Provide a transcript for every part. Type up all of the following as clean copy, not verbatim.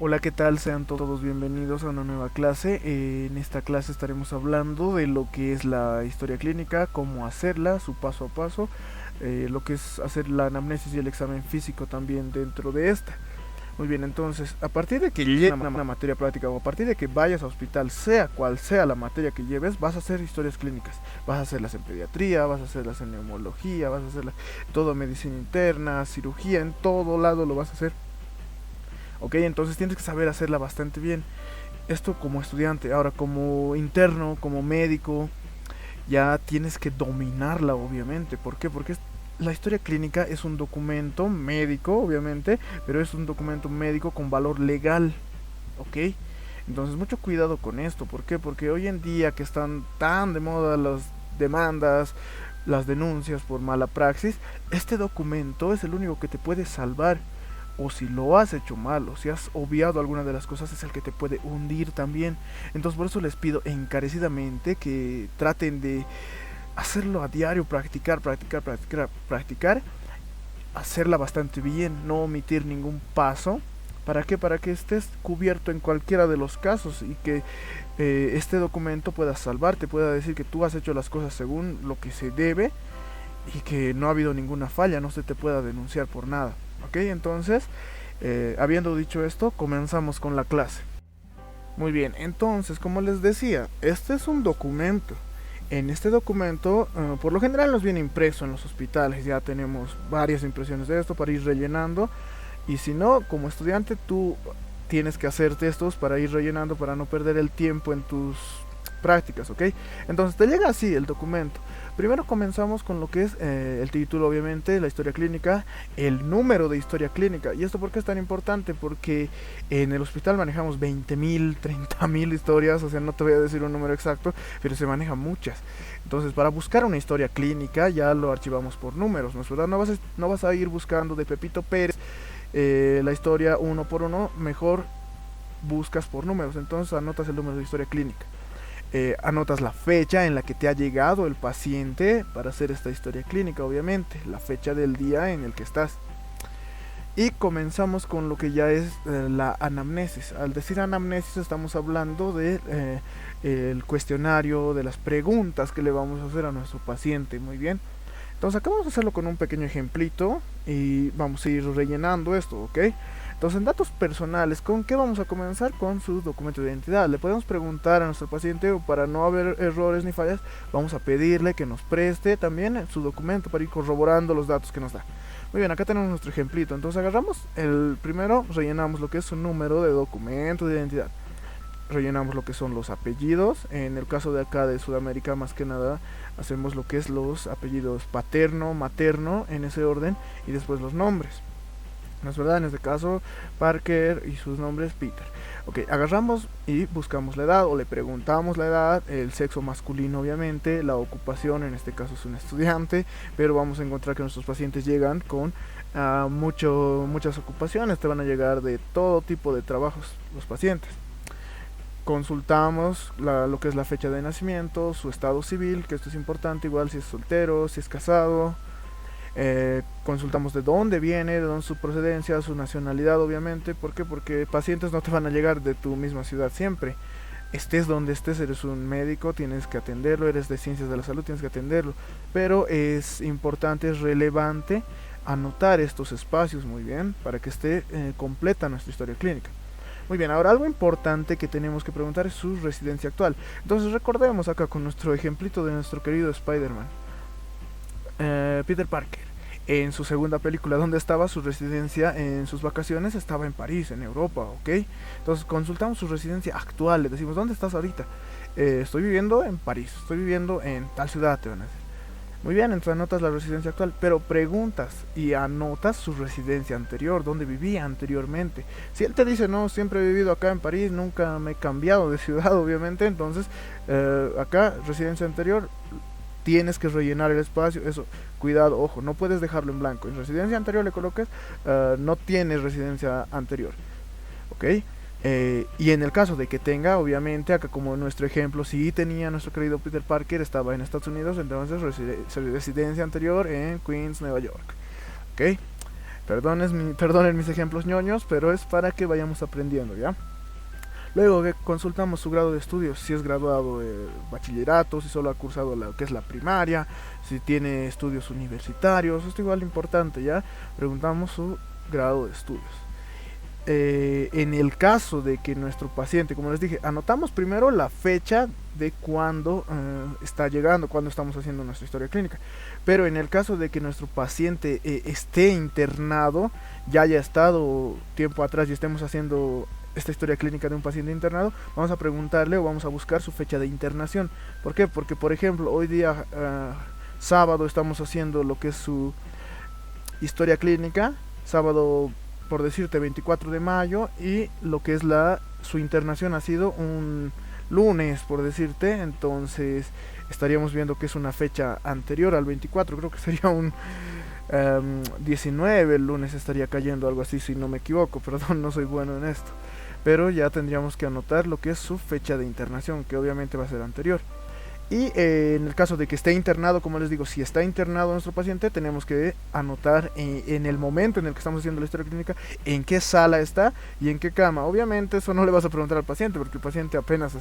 Hola, ¿qué tal? Sean todos bienvenidos a una nueva clase. En esta clase estaremos hablando de lo que es la historia clínica, cómo hacerla, su paso a paso, lo que es hacer la anamnesis y el examen físico también dentro de esta. Muy bien, entonces, a partir de que lleves una materia práctica o a partir de que vayas a hospital, sea cual sea la materia que lleves, vas a hacer historias clínicas. Vas a hacerlas en pediatría, vas a hacerlas en neumología, vas a hacerlas todo medicina interna, cirugía, en todo lado lo vas a hacer. Ok, entonces tienes que saber hacerla bastante bien. Esto como estudiante. Ahora como interno, como médico, ya tienes que dominarla, obviamente. ¿Por qué? Porque la historia clínica es un documento médico, obviamente, pero es un documento médico con valor legal. ¿Ok? Entonces mucho cuidado con esto. ¿Por qué? Porque hoy en día que están tan de moda las demandas, las denuncias por mala praxis, este documento es el único que te puede salvar. O si lo has hecho mal, o si has obviado alguna de las cosas, es el que te puede hundir también. Entonces por eso les pido encarecidamente que traten de hacerlo a diario, practicar, hacerla bastante bien, no omitir ningún paso. ¿Para qué? Para que estés cubierto en cualquiera de los casos y que este documento pueda salvarte, pueda decir que tú has hecho las cosas según lo que se debe y que no ha habido ninguna falla, no se te pueda denunciar por nada. ¿Ok? Entonces, habiendo dicho esto, comenzamos con la clase. Muy bien, entonces, como les decía, este es un documento. En este documento, por lo general nos viene impreso en los hospitales, ya tenemos varias impresiones de esto para ir rellenando. Y si no, como estudiante, tú tienes que hacer textos para ir rellenando, para no perder el tiempo en tus prácticas, ¿ok? Entonces te llega así el documento. Primero comenzamos con lo que es el título, obviamente, la historia clínica, el número de historia clínica. ¿Y esto por qué es tan importante? Porque en el hospital manejamos 20.000, 30.000 historias, o sea, no te voy a decir un número exacto, pero se manejan muchas. Entonces, para buscar una historia clínica ya lo archivamos por números, ¿no es verdad? No vas a ir buscando de Pepito Pérez la historia uno por uno, mejor buscas por números. Entonces anotas el número de historia clínica. Anotas la fecha en la que te ha llegado el paciente para hacer esta historia clínica, obviamente, la fecha del día en el que estás. Y comenzamos con lo que ya es la anamnesis. Al decir anamnesis estamos hablando de el cuestionario, de las preguntas que le vamos a hacer a nuestro paciente. Muy bien. Entonces acá vamos a hacerlo con un pequeño ejemplito y vamos a ir rellenando esto, ¿ok? Entonces en datos personales, ¿con qué vamos a comenzar? Con su documento de identidad. Le podemos preguntar a nuestro paciente, o para no haber errores ni fallas, vamos a pedirle que nos preste también su documento para ir corroborando los datos que nos da. Muy bien, acá tenemos nuestro ejemplito. Entonces agarramos el primero, rellenamos lo que es su número de documento de identidad. Rellenamos lo que son los apellidos. En el caso de acá de Sudamérica, más que nada, hacemos lo que es los apellidos paterno, materno, en ese orden, y después los nombres. ¿No es verdad? En este caso, Parker y sus nombres Peter. Ok, agarramos y buscamos la edad o le preguntamos la edad, el sexo masculino obviamente, la ocupación, en este caso es un estudiante, pero vamos a encontrar que nuestros pacientes llegan con muchas ocupaciones, te van a llegar de todo tipo de trabajos los pacientes. Consultamos lo que es la fecha de nacimiento, su estado civil, que esto es importante, igual si es soltero, si es casado. Consultamos de dónde viene, de dónde su procedencia, su nacionalidad, obviamente. ¿Por qué? Porque pacientes no te van a llegar de tu misma ciudad siempre. Estés donde estés, eres un médico, tienes que atenderlo, eres de ciencias de la salud, tienes que atenderlo. Pero es importante, es relevante anotar estos espacios muy bien para que esté completa nuestra historia clínica. Muy bien, ahora algo importante que tenemos que preguntar es su residencia actual. Entonces recordemos acá con nuestro ejemplito de nuestro querido Spider-Man. Peter Parker, en su segunda película, donde estaba su residencia en sus vacaciones, estaba en París, en Europa, ¿ok? Entonces consultamos su residencia actual, le decimos, ¿dónde estás ahorita? Estoy viviendo en París, estoy viviendo en tal ciudad, te van a decir. Muy bien, entonces anotas la residencia actual, pero preguntas y anotas su residencia anterior, dónde vivía anteriormente. Si él te dice, no, siempre he vivido acá en París, nunca me he cambiado de ciudad, obviamente, entonces acá, residencia anterior, tienes que rellenar el espacio. Eso, cuidado, ojo, no puedes dejarlo en blanco. En residencia anterior le coloques no tienes residencia anterior, ¿ok? Y en el caso de que tenga, obviamente, acá como en nuestro ejemplo, si tenía nuestro querido Peter Parker, estaba en Estados Unidos, entonces residencia anterior en Queens, Nueva York, ¿ok? Perdonen mis ejemplos ñoños, pero es para que vayamos aprendiendo, ¿ya? Luego que consultamos su grado de estudios, si es graduado de bachillerato, si solo ha cursado lo que es la primaria, si tiene estudios universitarios, esto igual importante, ¿ya? Preguntamos su grado de estudios. En el caso de que nuestro paciente, como les dije, anotamos primero la fecha de cuando está llegando, cuando estamos haciendo nuestra historia clínica. Pero en el caso de que nuestro paciente esté internado, ya haya estado tiempo atrás y estemos haciendo esta historia clínica de un paciente internado, vamos a preguntarle o vamos a buscar su fecha de internación. ¿Por qué? Porque, por ejemplo, hoy día, sábado, estamos haciendo lo que es su historia clínica, sábado, por decirte, 24 de mayo, y lo que es su internación ha sido un lunes, por decirte, entonces estaríamos viendo que es una fecha anterior al 24, creo que sería un 19, el lunes estaría cayendo, algo así, si no me equivoco, perdón, no soy bueno en esto, pero ya tendríamos que anotar lo que es su fecha de internación, que obviamente va a ser anterior. Y en el caso de que esté internado, como les digo, si está internado nuestro paciente, tenemos que anotar en el momento en el que estamos haciendo la historia clínica en qué sala está y en qué cama. Obviamente eso no le vas a preguntar al paciente, porque el paciente apenas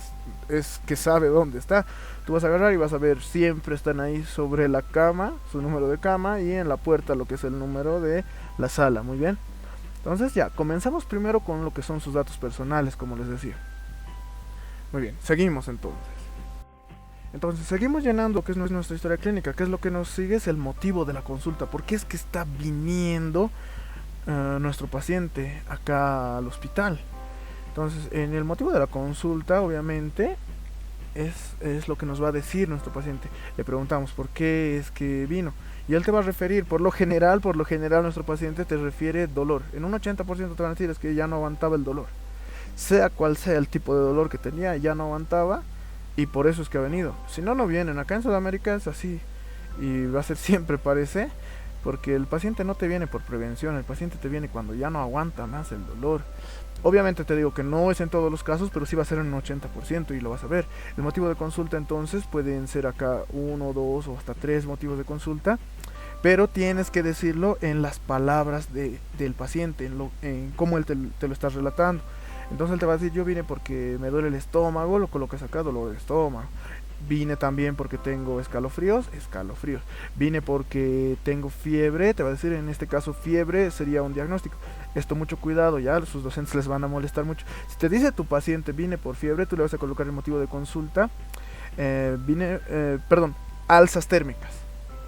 es que sabe dónde está. Tú vas a agarrar y vas a ver, siempre están ahí sobre la cama, su número de cama, y en la puerta lo que es el número de la sala. Muy bien. Entonces ya, comenzamos primero con lo que son sus datos personales, como les decía. Muy bien, seguimos entonces. Entonces seguimos llenando lo que es nuestra historia clínica. ¿Qué es lo que nos sigue? Es el motivo de la consulta. ¿Por qué es que está viniendo nuestro paciente acá al hospital? Entonces, en el motivo de la consulta, obviamente, es lo que nos va a decir nuestro paciente. Le preguntamos por qué es que vino. Y él te va a referir, por lo general nuestro paciente te refiere dolor. En un 80% te van a decir es que ya no aguantaba el dolor. Sea cual sea el tipo de dolor que tenía, ya no aguantaba. Y por eso es que ha venido. Si no, no vienen. Acá en Sudamérica es así. Y va a ser siempre, parece. Porque el paciente no te viene por prevención. El paciente te viene cuando ya no aguanta más el dolor. Obviamente te digo que no es en todos los casos, pero sí va a ser en un 80% y lo vas a ver. El motivo de consulta entonces pueden ser acá 1, 2 o hasta 3 motivos de consulta. Pero tienes que decirlo en las palabras del paciente, en cómo él te lo está relatando. Entonces él te va a decir, yo vine porque me duele el estómago, lo colocas acá, dolor de estómago. Vine también porque tengo escalofríos. Vine porque tengo fiebre, te va a decir, en este caso fiebre sería un diagnóstico. Esto mucho cuidado, ya sus docentes les van a molestar mucho. Si te dice tu paciente, vine por fiebre, tú le vas a colocar el motivo de consulta. Alzas térmicas.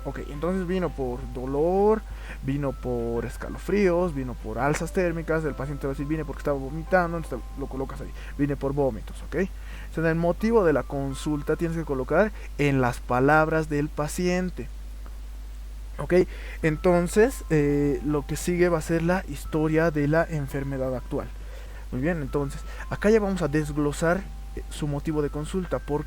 Ok, entonces vino por dolor, vino por escalofríos, vino por alzas térmicas. El paciente va a decir, vine porque estaba vomitando, entonces lo colocas ahí, vine por vómitos, ok. Entonces el motivo de la consulta tienes que colocar en las palabras del paciente, ok. Entonces lo que sigue va a ser la historia de la enfermedad actual. Muy bien, entonces acá ya vamos a desglosar su motivo de consulta. ¿Por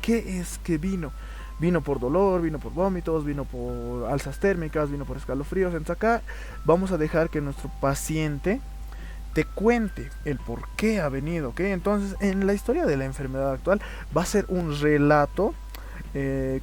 qué es que vino? Vino por dolor, vino por vómitos, vino por alzas térmicas, vino por escalofríos. Entonces acá vamos a dejar que nuestro paciente te cuente el por qué ha venido, ¿ok? Entonces en la historia de la enfermedad actual va a ser un relato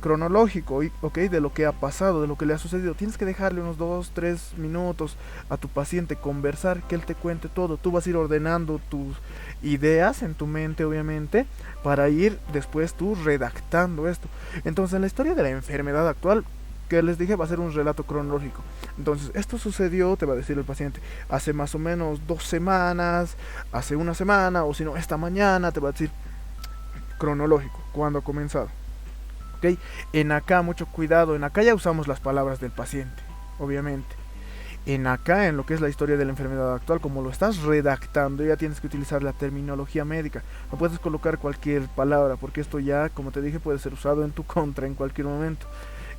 cronológico, ¿ok? De lo que ha pasado, de lo que le ha sucedido. Tienes que dejarle unos 2-3 minutos a tu paciente, conversar, que él te cuente todo. Tú vas a ir ordenando tus ideas en tu mente, obviamente, para ir después tú redactando esto. Entonces en la historia de la enfermedad actual, que les dije, va a ser un relato cronológico. Entonces esto sucedió, te va a decir el paciente, hace más o menos 2 semanas, hace una semana, o si no, esta mañana. Te va a decir cronológico, cuándo ha comenzado. ¿Okay? En acá, mucho cuidado, en acá ya usamos las palabras del paciente, obviamente. En acá, en lo que es la historia de la enfermedad actual, como lo estás redactando, ya tienes que utilizar la terminología médica. No puedes colocar cualquier palabra, porque esto ya, como te dije, puede ser usado en tu contra en cualquier momento,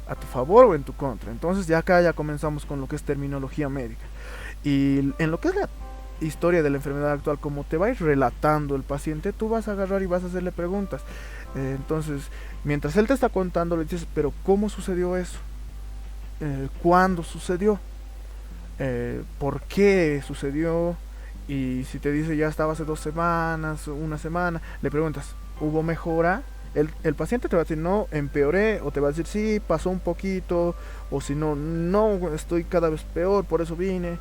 a tu favor o en tu contra. Entonces ya acá ya comenzamos con lo que es terminología médica. Y en lo que es la historia de la enfermedad actual, como te va a ir relatando el paciente, tú vas a agarrar y vas a hacerle preguntas. Entonces, mientras él te está contando, le dices, pero ¿cómo sucedió eso? ¿Cuándo sucedió? ¿Por qué sucedió? Y si te dice ya estaba hace 2 semanas, una semana, le preguntas, ¿hubo mejora? El paciente te va a decir, no, empeoré, o te va a decir, sí, pasó un poquito, o si no, no, estoy cada vez peor, por eso vine.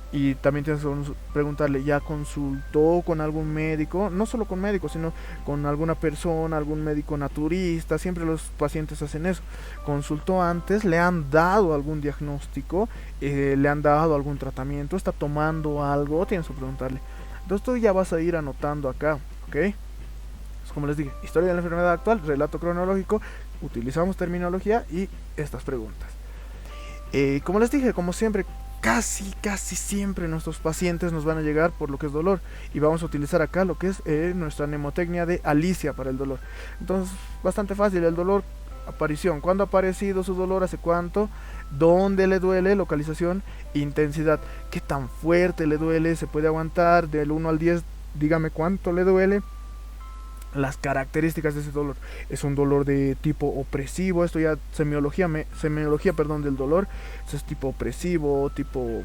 Y también tienes que preguntarle, ¿ya consultó con algún médico? No solo con médicos, sino con alguna persona, algún médico naturista. Siempre los pacientes hacen eso. ¿Consultó antes? ¿Le han dado algún diagnóstico? ¿Le han dado algún tratamiento? ¿Está tomando algo? Tienes que preguntarle. Entonces tú ya vas a ir anotando acá, ¿ok? Es como les dije, historia de la enfermedad actual, relato cronológico, utilizamos terminología y estas preguntas. Como les dije, como siempre, casi siempre nuestros pacientes nos van a llegar por lo que es dolor, y vamos a utilizar acá lo que es nuestra mnemotecnia de Alicia para el dolor. Entonces, bastante fácil. El dolor, aparición, ¿cuándo ha aparecido su dolor? ¿Hace cuánto? ¿Dónde le duele? Localización, intensidad, ¿qué tan fuerte le duele? ¿Se puede aguantar? Del 1 al 10, dígame cuánto le duele. Las características de ese dolor. Es un dolor de tipo opresivo. Esto ya semiología del dolor. Eso es tipo opresivo, tipo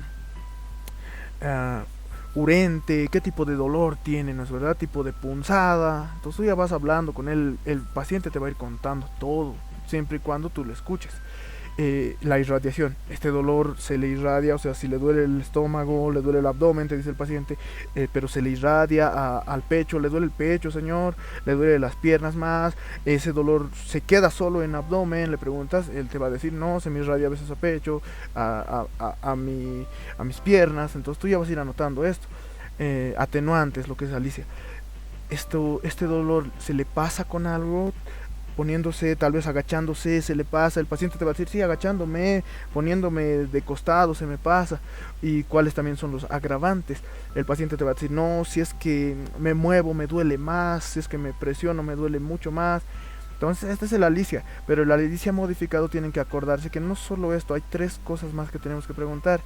urente. ¿Qué tipo de dolor tiene? ¿No es verdad? Tipo de punzada. Entonces tú ya vas hablando con él. El paciente te va a ir contando todo, siempre y cuando tú lo escuches. La irradiación, este dolor se le irradia, o sea, si le duele el estómago, le duele el abdomen, te dice el paciente, pero se le irradia al pecho, le duele el pecho, señor, le duele las piernas más, ese dolor se queda solo en abdomen, le preguntas, él te va a decir, no, se me irradia a veces a pecho, a mis piernas. Entonces tú ya vas a ir anotando esto. Atenuantes, lo que es Alicia. Este dolor se le pasa con algo, poniéndose, tal vez agachándose, se le pasa. El paciente te va a decir, sí, agachándome, poniéndome de costado, se me pasa. Y cuáles también son los agravantes. El paciente te va a decir, no, si es que me muevo me duele más, si es que me presiono me duele mucho más. Entonces este es el Alicia, pero el Alicia modificado tienen que acordarse que no solo esto, hay 3 cosas más que tenemos que preguntar.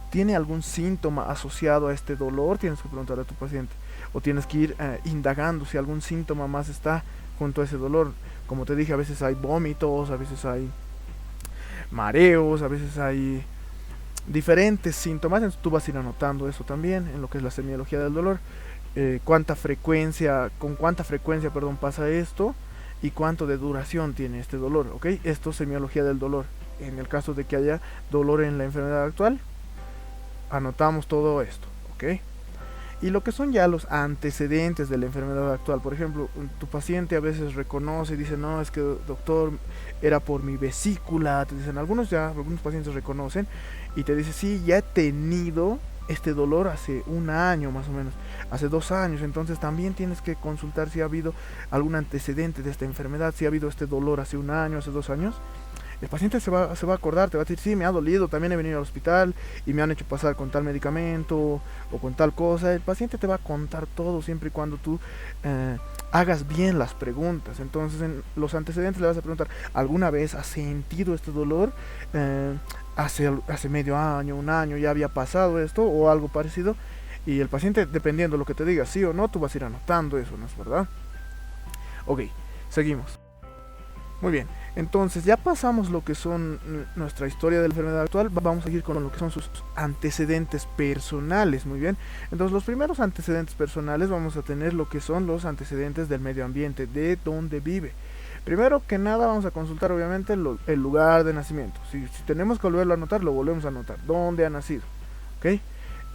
¿Tiene algún síntoma asociado a este dolor? Tienes que preguntar a tu paciente. O tienes que ir indagando si algún síntoma más está junto a ese dolor. Como te dije, a veces hay vómitos, a veces hay mareos, a veces hay diferentes síntomas. Entonces tú vas a ir anotando eso también en lo que es la semiología del dolor. Con cuánta frecuencia pasa esto y cuánto de duración tiene este dolor, ¿ok? Esto es semiología del dolor. En el caso de que haya dolor en la enfermedad actual, anotamos todo esto, ¿ok? Y lo que son ya los antecedentes de la enfermedad actual. Por ejemplo, tu paciente a veces reconoce y dice, no, es que doctor, era por mi vesícula. Te dicen, algunos pacientes reconocen y te dicen, sí, ya he tenido este dolor hace 1 año más o menos, hace 2 años. Entonces también tienes que consultar si ha habido algún antecedente de esta enfermedad, si ha habido este dolor hace 1 año, hace 2 años. El paciente se va a acordar, te va a decir, sí, me ha dolido, también he venido al hospital y me han hecho pasar con tal medicamento o con tal cosa. El paciente te va a contar todo siempre y cuando tú hagas bien las preguntas. Entonces en los antecedentes le vas a preguntar, ¿alguna vez has sentido este dolor? Hace medio año, 1 año ya había pasado esto o algo parecido. Y el paciente, dependiendo de lo que te diga, sí o no, tú vas a ir anotando eso, ¿no es verdad? Ok, seguimos. Muy bien, entonces ya pasamos lo que son nuestra historia de la enfermedad actual. Vamos a seguir con lo que son sus antecedentes personales. Muy bien, entonces los primeros antecedentes personales vamos a tener lo que son los antecedentes del medio ambiente, de donde vive. Primero que nada vamos a consultar obviamente el lugar de nacimiento. Si tenemos que volverlo a anotar, lo volvemos a anotar. ¿Dónde ha nacido? ¿Ok?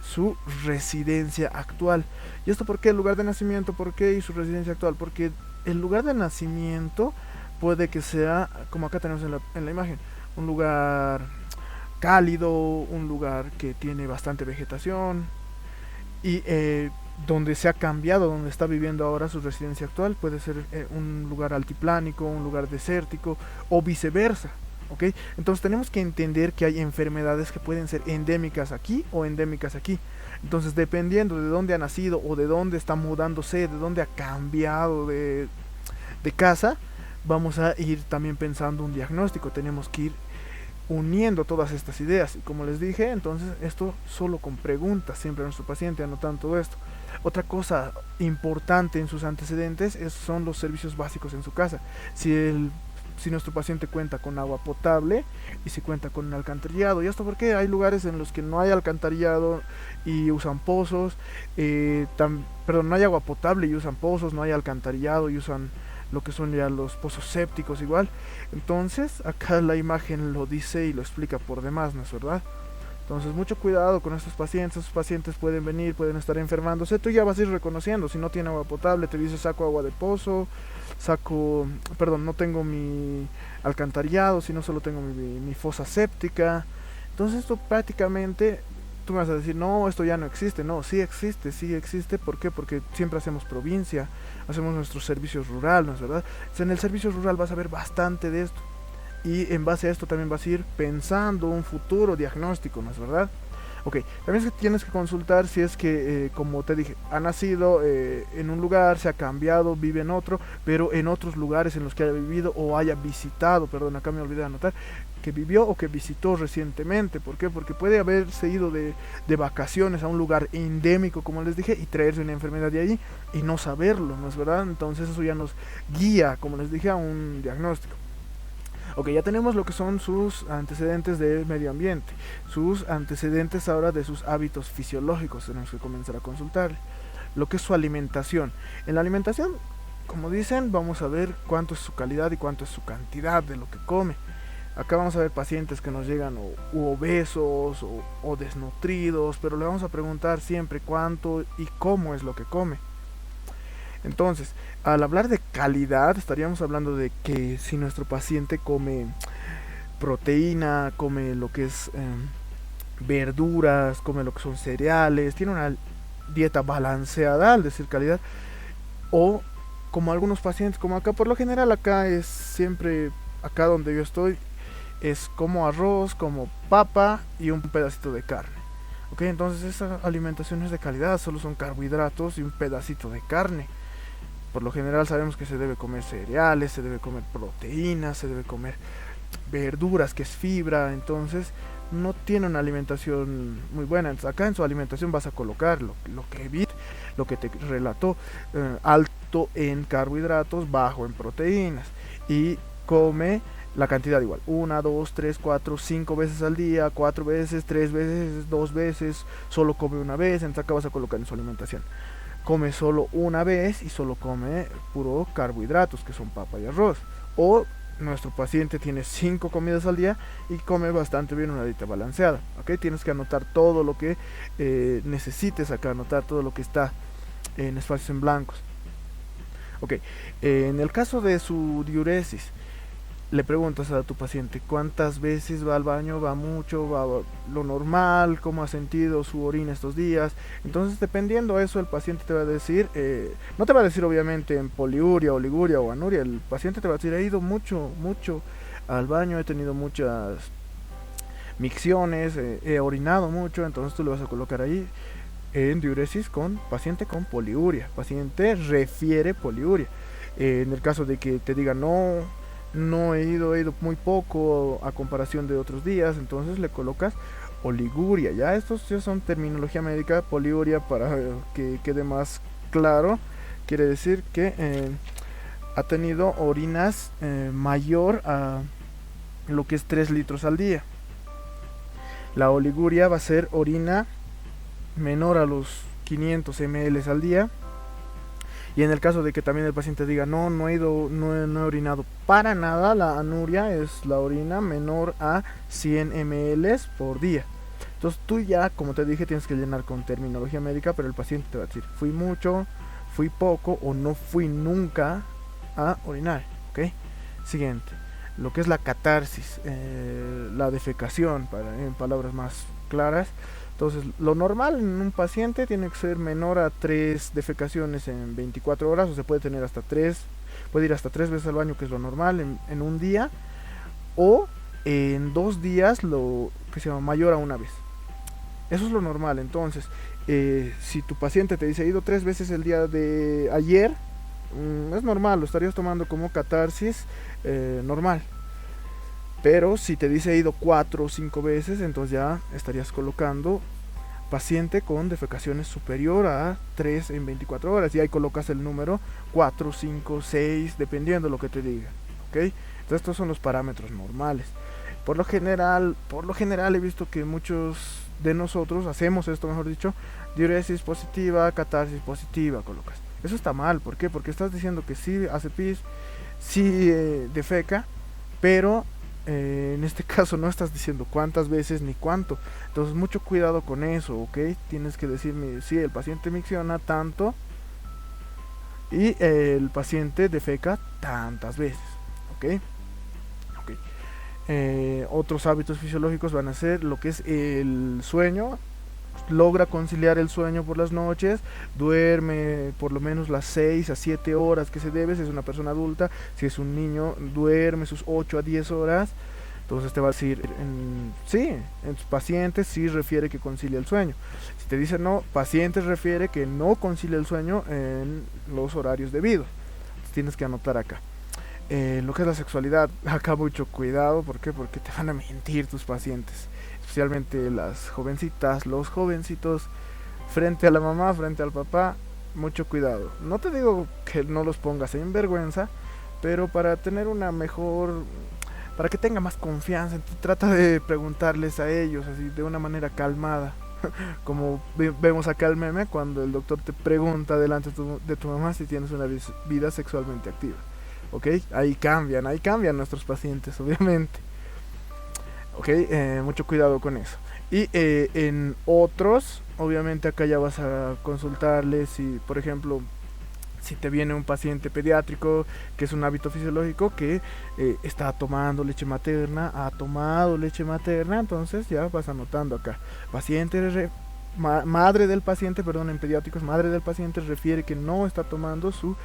Su residencia actual. ¿Y esto por qué? El lugar de nacimiento, ¿por qué? Y su residencia actual. Porque el lugar de nacimiento puede que sea, como acá tenemos en la imagen, un lugar cálido, un lugar que tiene bastante vegetación y donde se ha cambiado, donde está viviendo ahora su residencia actual, puede ser un lugar altiplánico, un lugar desértico o viceversa, ¿ok? Entonces tenemos que entender que hay enfermedades que pueden ser endémicas aquí o endémicas aquí. Entonces dependiendo de dónde ha nacido o de dónde está mudándose, de dónde ha cambiado de casa, vamos a ir también pensando un diagnóstico. Tenemos que ir uniendo todas estas ideas y como les dije, entonces esto solo con preguntas siempre a nuestro paciente, anotando todo esto. Otra cosa importante en sus antecedentes son los servicios básicos en su casa. Si nuestro paciente cuenta con agua potable y si cuenta con un alcantarillado. ¿Y esto porque hay lugares en los que no hay alcantarillado y usan pozos? No hay agua potable y usan pozos, no hay alcantarillado y usan lo que son ya los pozos sépticos igual. Entonces acá la imagen lo dice y lo explica por demás, ¿no es verdad? Entonces mucho cuidado con estos pacientes pueden venir, pueden estar enfermándose, tú ya vas a ir reconociendo, si no tiene agua potable te dice saco agua de pozo, no tengo mi alcantarillado, sino solo tengo mi fosa séptica. Entonces esto prácticamente, tú me vas a decir, no, esto ya no existe, no, sí existe, ¿por qué? Porque siempre hacemos provincia, hacemos nuestro servicio rural, ¿no es verdad? Entonces, en el servicio rural vas a ver bastante de esto. Y en base a esto también vas a ir pensando un futuro diagnóstico, ¿no es verdad? Ok, también es que tienes que consultar si es que, como te dije, ha nacido en un lugar, se ha cambiado, vive en otro, pero en otros lugares en los que haya vivido o haya visitado, perdón, acá me olvidé de anotar, que vivió o que visitó recientemente. ¿Por qué? Porque puede haberse ido de vacaciones a un lugar endémico, como les dije, y traerse una enfermedad de allí y no saberlo, ¿no es verdad? Entonces eso ya nos guía, como les dije, a un diagnóstico. Ok, ya tenemos lo que son sus antecedentes de medio ambiente, sus antecedentes ahora de sus hábitos fisiológicos, tenemos que comenzar a consultarle. Lo que es su alimentación. En la alimentación, como dicen, vamos a ver cuánto es su calidad y cuánto es su cantidad de lo que come. Acá vamos a ver pacientes que nos llegan obesos o desnutridos, pero le vamos a preguntar siempre cuánto y cómo es lo que come. Entonces, al hablar de calidad, estaríamos hablando de que si nuestro paciente come proteína, come lo que es verduras, come lo que son cereales, tiene una dieta balanceada, al decir calidad, o como algunos pacientes, como acá, por lo general acá es siempre, acá donde yo estoy, es como arroz, como papa y un pedacito de carne. Ok, entonces esa alimentación es de calidad, solo son carbohidratos y un pedacito de carne. Por lo general sabemos que se debe comer cereales, se debe comer proteínas, se debe comer verduras, que es fibra. Entonces no tiene una alimentación muy buena. Entonces, acá en su alimentación vas a colocar lo que evite, lo que te relató, alto en carbohidratos, bajo en proteínas, y come la cantidad igual, 1, 2, 3, 4, 5 veces al día, 4 veces, 3 veces, 2 veces, solo come una vez. Entonces acá vas a colocar en su alimentación, come solo una vez y solo come puro carbohidratos, que son papa y arroz. O nuestro paciente tiene 5 comidas al día y come bastante bien, una dieta balanceada. ¿Okay? Tienes que anotar todo lo que necesites acá, anotar todo lo que está en espacios en blancos. Okay. En el caso de su diuresis, le preguntas a tu paciente cuántas veces va al baño, va mucho, va lo normal, cómo ha sentido su orina estos días. Entonces, dependiendo de eso, el paciente te va a decir, no te va a decir obviamente en poliuria, oliguria o anuria, el paciente te va a decir, he ido mucho al baño, he tenido muchas micciones, he orinado mucho. Entonces tú le vas a colocar ahí en diuresis con paciente con poliuria, paciente refiere poliuria. En el caso de que te diga no he ido muy poco a comparación de otros días, entonces le colocas oliguria. Ya estos ya son terminología médica. Poliuria, para que quede más claro, quiere decir que ha tenido orinas mayor a lo que es 3 litros al día. La oliguria va a ser orina menor a los 500 ml al día. Y en el caso de que también el paciente diga no he orinado para nada, la anuria es la orina menor a 100 ml por día. Entonces tú ya, como te dije, tienes que llenar con terminología médica, pero el paciente te va a decir fui mucho, fui poco o no fui nunca a orinar. ¿Okay? Siguiente, lo que es la catarsis, la defecación, en palabras más claras. Entonces, lo normal en un paciente tiene que ser menor a 3 defecaciones en 24 horas, o se puede tener hasta 3, puede ir hasta 3 veces al baño, que es lo normal en un día, o en 2 días, lo que se llama mayor a una vez. Eso es lo normal. Entonces, si tu paciente te dice, he ido 3 veces el día de ayer, es normal, lo estarías tomando como catarsis normal. Pero si te dice he ido 4 o 5 veces, entonces ya estarías colocando paciente con defecaciones superior a 3 en 24 horas. Y ahí colocas el número 4, 5, 6, dependiendo de lo que te diga. ¿Okay? Entonces estos son los parámetros normales. Por lo general he visto que muchos de nosotros hacemos esto, mejor dicho, diuresis positiva, catarsis positiva, colocas. Eso está mal. ¿Por qué? Porque estás diciendo que sí hace pis, sí defeca, pero en este caso no estás diciendo cuántas veces ni cuánto. Entonces mucho cuidado con eso, ¿ok? Tienes que decirme, sí, el paciente micciona tanto y el paciente defeca tantas veces, ¿ok? Ok. Otros hábitos fisiológicos van a ser lo que es el sueño. Logra conciliar el sueño por las noches, duerme por lo menos las 6 a 7 horas que se debe, si es una persona adulta. Si es un niño, duerme sus 8 a 10 horas. Entonces te va a decir, sí, en tus pacientes sí refiere que concilia el sueño. Si te dice no, pacientes refiere que no concilia el sueño en los horarios debidos. Entonces tienes que anotar acá. Lo que es la sexualidad, acá mucho cuidado. ¿Por qué? Porque te van a mentir tus pacientes, especialmente las jovencitas, los jovencitos, frente a la mamá, frente al papá. Mucho cuidado. No te digo que no los pongas en vergüenza, pero para tener una mejor, para que tenga más confianza, trata de preguntarles a ellos así de una manera calmada. Como vemos acá el meme cuando el doctor te pregunta delante de tu mamá si tienes una vida sexualmente activa. ¿Ok? Ahí cambian nuestros pacientes, obviamente. ¿Ok? Mucho cuidado con eso. Y en otros, obviamente acá ya vas a consultarles si, por ejemplo, si te viene un paciente pediátrico, que es un hábito fisiológico, que está tomando leche materna, ha tomado leche materna, entonces ya vas anotando acá. Madre del paciente, perdón, en pediátricos, madre del paciente refiere que no está tomando su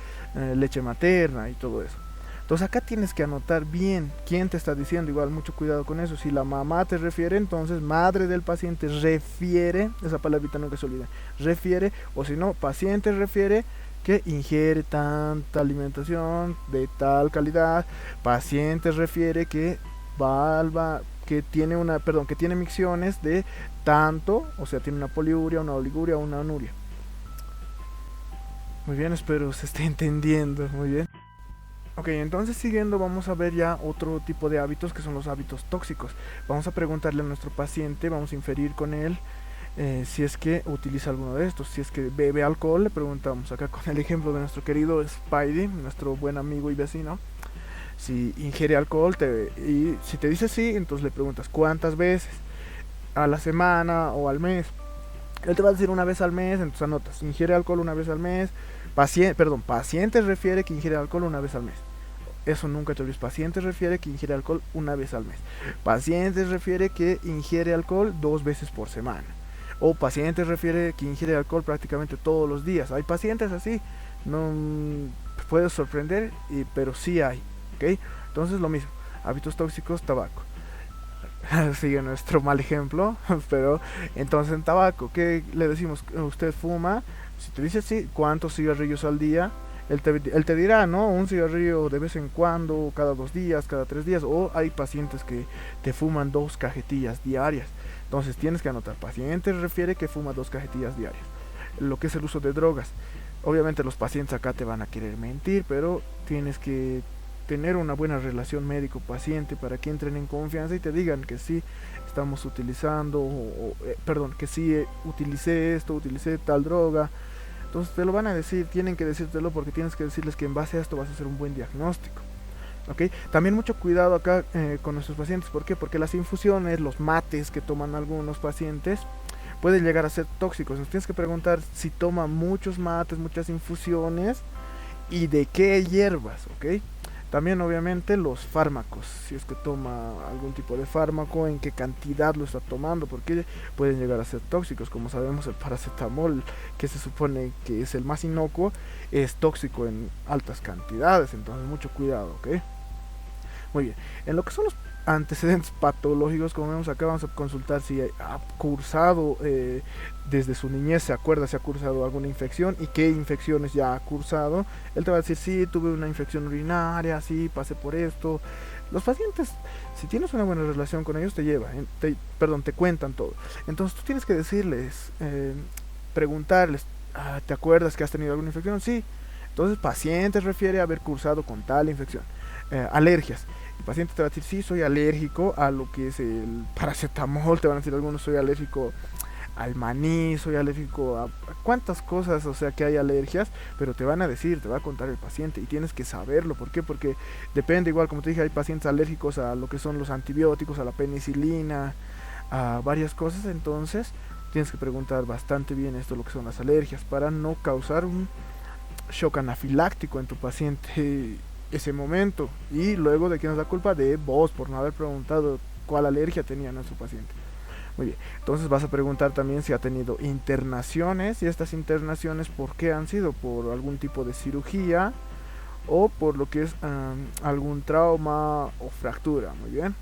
leche materna y todo eso. Entonces acá tienes que anotar bien quién te está diciendo, igual mucho cuidado con eso. Si la mamá te refiere, entonces madre del paciente refiere, esa palabrita nunca se olvida, refiere, o si no, paciente refiere que ingiere tanta alimentación de tal calidad. Paciente refiere que que tiene que tiene micciones de tanto, o sea, tiene una poliuria, una oliguria o una anuria. Muy bien, espero se esté entendiendo, muy bien. Ok, entonces siguiendo vamos a ver ya otro tipo de hábitos que son los hábitos tóxicos. Vamos a preguntarle a nuestro paciente, vamos a inferir con él si es que utiliza alguno de estos. Si es que bebe alcohol, le preguntamos acá con el ejemplo de nuestro querido Spidey, nuestro buen amigo y vecino. Si ingiere alcohol y si te dice sí, entonces le preguntas cuántas veces, a la semana o al mes. Él te va a decir una vez al mes, entonces anotas, ingiere alcohol una vez al mes. Paciente refiere que ingiere alcohol una vez al mes. Eso nunca te olvides. Paciente refiere que ingiere alcohol una vez al mes. Paciente refiere que ingiere alcohol 2 veces por semana. O paciente refiere que ingiere alcohol prácticamente todos los días. Hay pacientes así, no puedes sorprender, pero sí hay. ¿Ok? Entonces lo mismo, hábitos tóxicos, tabaco. Sigue nuestro mal ejemplo, pero entonces en tabaco, ¿qué le decimos? ¿Usted fuma? Si te dice sí, ¿cuántos cigarrillos al día? Él te dirá, ¿no? Un cigarrillo de vez en cuando, cada 2 días, cada 3 días. O hay pacientes que te fuman 2 cajetillas diarias. Entonces tienes que anotar, paciente refiere que fuma 2 cajetillas diarias. Lo que es el uso de drogas. Obviamente los pacientes acá te van a querer mentir, pero tienes que tener una buena relación médico-paciente para que entren en confianza y te digan que sí estamos utilizando, perdón, que sí utilicé esto, utilicé tal droga. Entonces te lo van a decir, tienen que decírtelo porque tienes que decirles que en base a esto vas a hacer un buen diagnóstico. ¿Okay? También mucho cuidado acá con nuestros pacientes. ¿Por qué? Porque las infusiones, los mates que toman algunos pacientes pueden llegar a ser tóxicos. Nos tienes que preguntar si toma muchos mates, muchas infusiones y de qué hierbas, ¿ok? También obviamente los fármacos, si es que toma algún tipo de fármaco, en qué cantidad lo está tomando, porque pueden llegar a ser tóxicos. Como sabemos, el paracetamol, que se supone que es el más inocuo, es tóxico en altas cantidades, entonces mucho cuidado, ¿ok? Muy bien, en lo que son los antecedentes patológicos, como vemos acá, vamos a consultar si ha cursado desde su niñez, se acuerda si ha cursado alguna infección y qué infecciones ya ha cursado. Él te va a decir, sí, tuve una infección urinaria, sí, pasé por esto. Los pacientes, si tienes una buena relación con ellos, te cuentan todo. Entonces tú tienes que decirles, preguntarles, ¿te acuerdas que has tenido alguna infección? Sí. Entonces paciente refiere a haber cursado con tal infección. Alergias. El paciente te va a decir, sí, soy alérgico a lo que es el paracetamol. Te van a decir algunos, soy alérgico al maní, soy alérgico a cuántas cosas, o sea que hay alergias, pero te van a decir, te va a contar el paciente y tienes que saberlo. ¿Por qué? Porque depende, igual como te dije, hay pacientes alérgicos a lo que son los antibióticos, a la penicilina, a varias cosas, entonces tienes que preguntar bastante bien esto, lo que son las alergias, para no causar un shock anafiláctico en tu paciente ese momento, y luego de quién es la culpa, de vos por no haber preguntado cuál alergia tenía nuestro paciente. Muy bien, entonces vas a preguntar también si ha tenido internaciones, y estas internaciones por qué han sido, por algún tipo de cirugía o por lo que es algún trauma o fractura. Muy bien,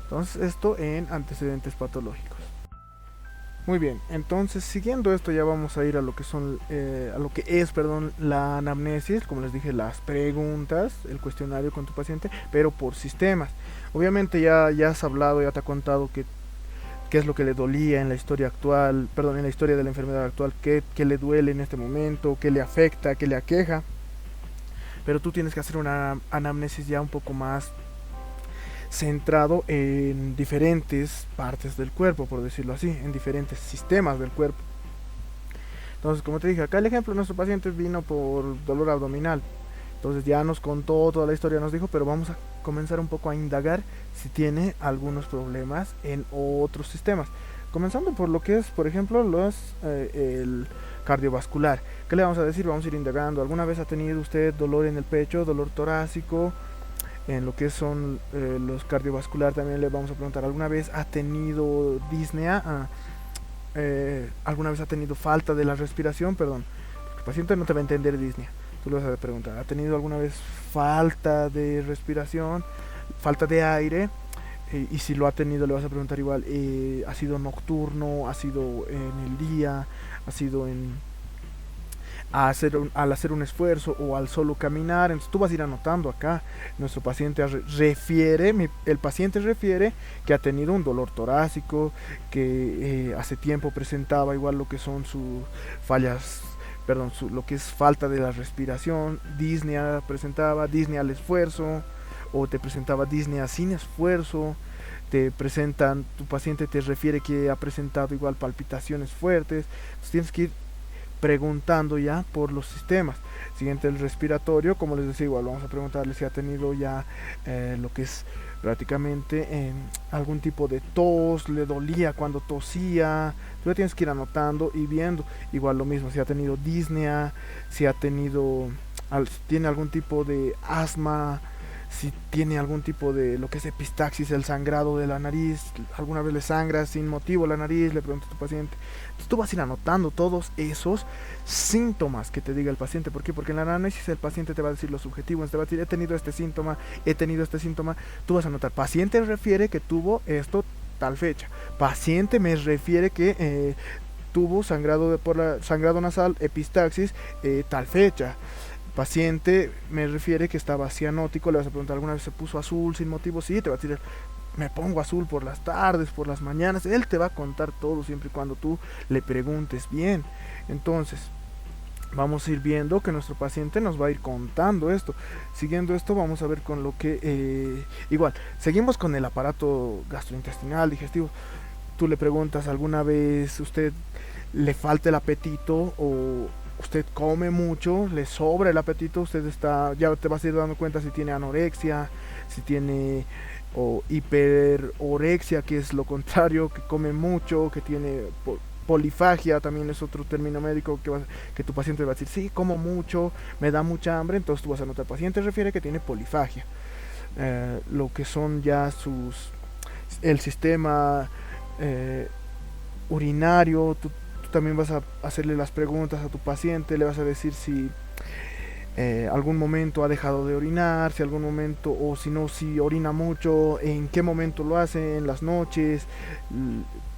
entonces esto en antecedentes patológicos. Muy bien, entonces siguiendo esto ya vamos a ir a lo que son, a lo que es, perdón, la anamnesis, como les dije, las preguntas, el cuestionario con tu paciente, pero por sistemas. Obviamente ya has hablado, ya te ha contado qué es lo que le dolía en la historia actual, perdón, en la historia de la enfermedad actual, qué le duele en este momento, qué le afecta, qué le aqueja. Pero tú tienes que hacer una anamnesis ya un poco más centrado en diferentes partes del cuerpo, por decirlo así, en diferentes sistemas del cuerpo. Entonces, como te dije, acá el ejemplo, nuestro paciente vino por dolor abdominal. Entonces ya nos contó toda la historia, nos dijo, pero vamos a comenzar un poco a indagar si tiene algunos problemas en otros sistemas. Comenzando por lo que es, por ejemplo, el cardiovascular. ¿Qué le vamos a decir? Vamos a ir indagando. ¿Alguna vez ha tenido usted dolor en el pecho, dolor torácico? En lo que son los cardiovascular también le vamos a preguntar, ¿alguna vez ha tenido disnea? ¿Alguna vez ha tenido falta de la respiración? Perdón, porque el paciente no te va a entender disnea. Tú le vas a preguntar, ¿ha tenido alguna vez falta de respiración, falta de aire? Y si lo ha tenido, le vas a preguntar igual, ¿ha sido nocturno? ¿Ha sido en el día? ¿Ha sido al hacer un esfuerzo o al solo caminar? Entonces tú vas a ir anotando acá. Nuestro paciente el paciente refiere que ha tenido un dolor torácico, que hace tiempo presentaba igual lo que son sus fallas, perdón, lo que es falta de la respiración, disnea presentaba, disnea al esfuerzo, o te presentaba disnea sin esfuerzo. Tu paciente te refiere que ha presentado igual palpitaciones fuertes. Entonces tienes que ir preguntando ya por los sistemas. Siguiente, el respiratorio, como les decía, igual vamos a preguntarle si ha tenido ya lo que es prácticamente algún tipo de tos, le dolía cuando tosía. Tú ya tienes que ir anotando y viendo. Igual lo mismo, si ha tenido disnea, si tiene algún tipo de asma, si tiene algún tipo de lo que es epistaxis, el sangrado de la nariz, alguna vez le sangra sin motivo la nariz, le pregunta a tu paciente. Entonces tú vas a ir anotando todos esos síntomas que te diga el paciente. ¿Por qué? Porque en la análisis el paciente te va a decir lo subjetivo, te va a decir, he tenido este síntoma, he tenido este síntoma. Tú vas a anotar, paciente refiere que tuvo esto tal fecha, paciente me refiere que tuvo sangrado nasal, epistaxis, tal fecha. Paciente me refiere que estaba cianótico, le vas a preguntar, ¿alguna vez se puso azul sin motivo? Sí, te va a decir, me pongo azul por las tardes, por las mañanas. Él te va a contar todo siempre y cuando tú le preguntes bien. Entonces, vamos a ir viendo que nuestro paciente nos va a ir contando esto. Siguiendo esto, vamos a ver con lo que, igual, seguimos con el aparato gastrointestinal, digestivo. Tú le preguntas, ¿alguna vez usted le falta el apetito o usted come mucho, le sobra el apetito? Ya te vas a ir dando cuenta si tiene anorexia, si tiene hiperorexia, que es lo contrario, que come mucho, que tiene polifagia, también es otro término médico que tu paciente va a decir, sí, como mucho, me da mucha hambre. Entonces tú vas a notar, paciente refiere que tiene polifagia. Lo que son ya el sistema urinario, tú también vas a hacerle las preguntas a tu paciente, le vas a decir si algún momento ha dejado de orinar, si algún momento, o si no, si orina mucho, en qué momento lo hace, en las noches,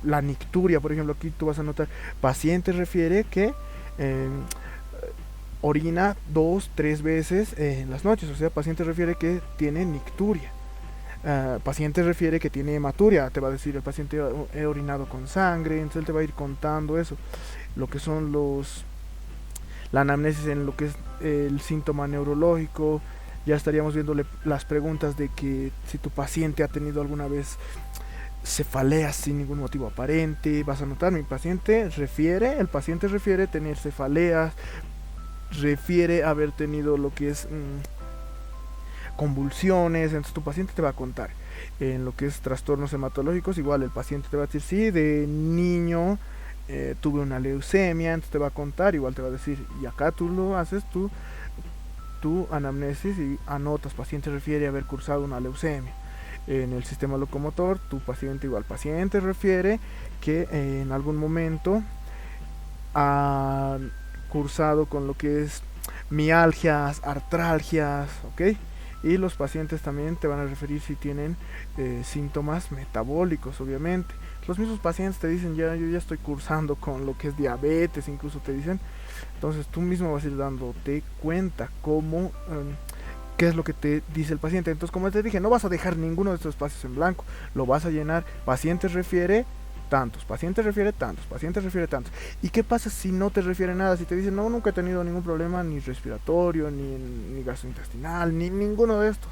la nicturia, por ejemplo. Aquí tú vas a notar, paciente refiere que orina 2-3 veces en las noches, o sea, paciente refiere que tiene nicturia. Paciente refiere que tiene hematuria, te va a decir el paciente, he orinado con sangre. Entonces él te va a ir contando eso, lo que son la anamnesis en lo que es el síntoma neurológico. Ya estaríamos viéndole las preguntas de que si tu paciente ha tenido alguna vez cefaleas sin ningún motivo aparente. Vas a notar, el paciente refiere tener cefaleas, refiere haber tenido lo que es convulsiones. Entonces tu paciente te va a contar. En lo que es trastornos hematológicos, igual el paciente te va a decir, sí, de niño tuve una leucemia. Entonces te va a contar, igual te va a decir, y acá tú lo haces, tu anamnesis, y anotas, paciente refiere haber cursado una leucemia. En el sistema locomotor, tu paciente refiere que en algún momento ha cursado con lo que es mialgias, artralgias, ¿ok? Y los pacientes también te van a referir si tienen síntomas metabólicos, obviamente. Los mismos pacientes te dicen, yo ya estoy cursando con lo que es diabetes, incluso te dicen. Entonces tú mismo vas a ir dándote cuenta cómo, qué es lo que te dice el paciente. Entonces, como te dije, no vas a dejar ninguno de estos espacios en blanco, lo vas a llenar. Paciente refiere tantos, paciente refiere tantos, paciente refiere tantos. ¿Y qué pasa si no te refiere nada? Si te dicen, no, nunca he tenido ningún problema ni respiratorio, ni gastrointestinal, ni ninguno de estos.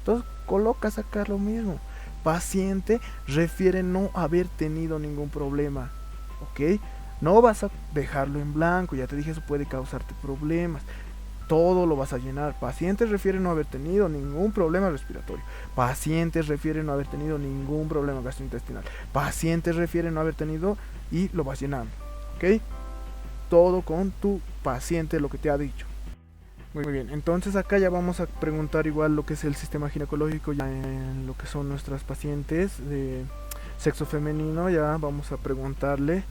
Entonces colocas acá lo mismo. Paciente refiere no haber tenido ningún problema, ¿ok? No vas a dejarlo en blanco, ya te dije, eso puede causarte problemas. Todo lo vas a llenar. Paciente refiere no haber tenido ningún problema respiratorio. Paciente refiere no haber tenido ningún problema gastrointestinal. Paciente refiere no haber tenido, y lo vas llenando, ¿ok? Todo con tu paciente, lo que te ha dicho. Muy bien, entonces acá ya vamos a preguntar igual lo que es el sistema ginecológico, ya en lo que son nuestras pacientes de sexo femenino. Ya vamos a preguntarle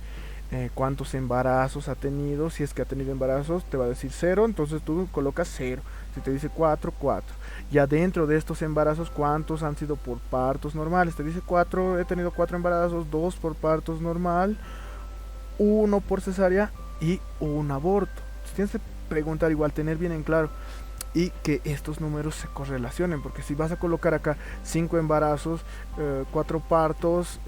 cuántos embarazos ha tenido. Si es que ha tenido embarazos, te va a decir 0, entonces tú colocas 0. Si te dice 4, 4. Ya dentro de estos embarazos, ¿cuántos han sido por partos normales? Te dice 4, he tenido 4 embarazos, 2 por partos normal, 1 por cesárea y un aborto. Entonces tienes que preguntar igual, tener bien en claro, y que estos números se correlacionen, porque si vas a colocar acá 5 embarazos, 4 partos,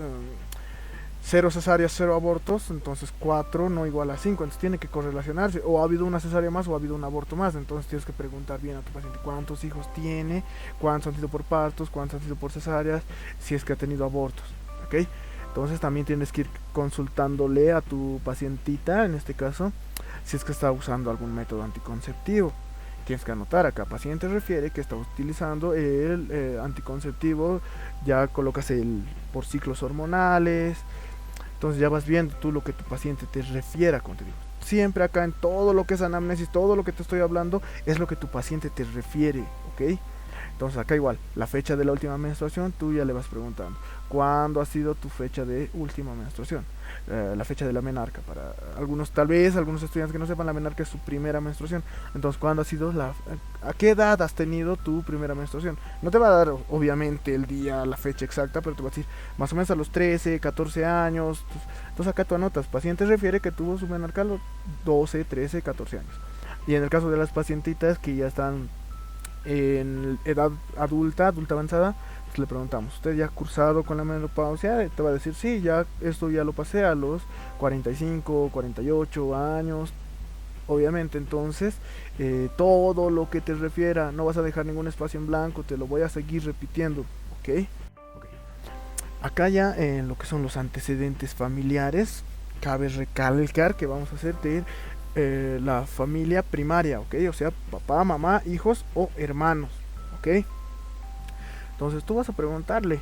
0 cesáreas, 0 abortos, entonces 4 no igual a 5, entonces tiene que correlacionarse, o ha habido una cesárea más o ha habido un aborto más. Entonces tienes que preguntar bien a tu paciente cuántos hijos tiene, cuántos han sido por partos, cuántos han sido por cesáreas, si es que ha tenido abortos, ¿ok? Entonces también tienes que ir consultándole a tu pacientita, en este caso, si es que está usando algún método anticonceptivo. Tienes que anotar acá, paciente refiere que está utilizando el anticonceptivo, ya colocas el por ciclos hormonales. Entonces ya vas viendo tú lo que tu paciente te refiera, como te digo. Siempre acá en todo lo que es anamnesis, todo lo que te estoy hablando es lo que tu paciente te refiere, ¿ok? Entonces acá igual, la fecha de la última menstruación, tú ya le vas preguntando, ¿cuándo ha sido tu fecha de última menstruación? La fecha de la menarca, para algunos, tal vez algunos estudiantes que no sepan, la menarca es su primera menstruación. Entonces, ¿cuándo ha sido a qué edad has tenido tu primera menstruación? No te va a dar obviamente el día, la fecha exacta, pero te va a decir más o menos a los 13, 14 años. Entonces acá tú anotas, paciente refiere que tuvo su menarca a los 12, 13, 14 años. Y en el caso de las pacientitas que ya están en edad adulta avanzada, pues le preguntamos, ¿usted ya ha cursado con la menopausia? Te va a decir, sí, ya esto ya lo pasé a los 45, 48 años. Obviamente, entonces, todo lo que te refiera, no vas a dejar ningún espacio en blanco, te lo voy a seguir repitiendo, ¿ok? Acá ya en lo que son los antecedentes familiares, cabe recalcar que vamos a hacer de la familia primaria, ¿ok? O sea, papá, mamá, hijos o hermanos, ¿ok? Entonces tú vas a preguntarle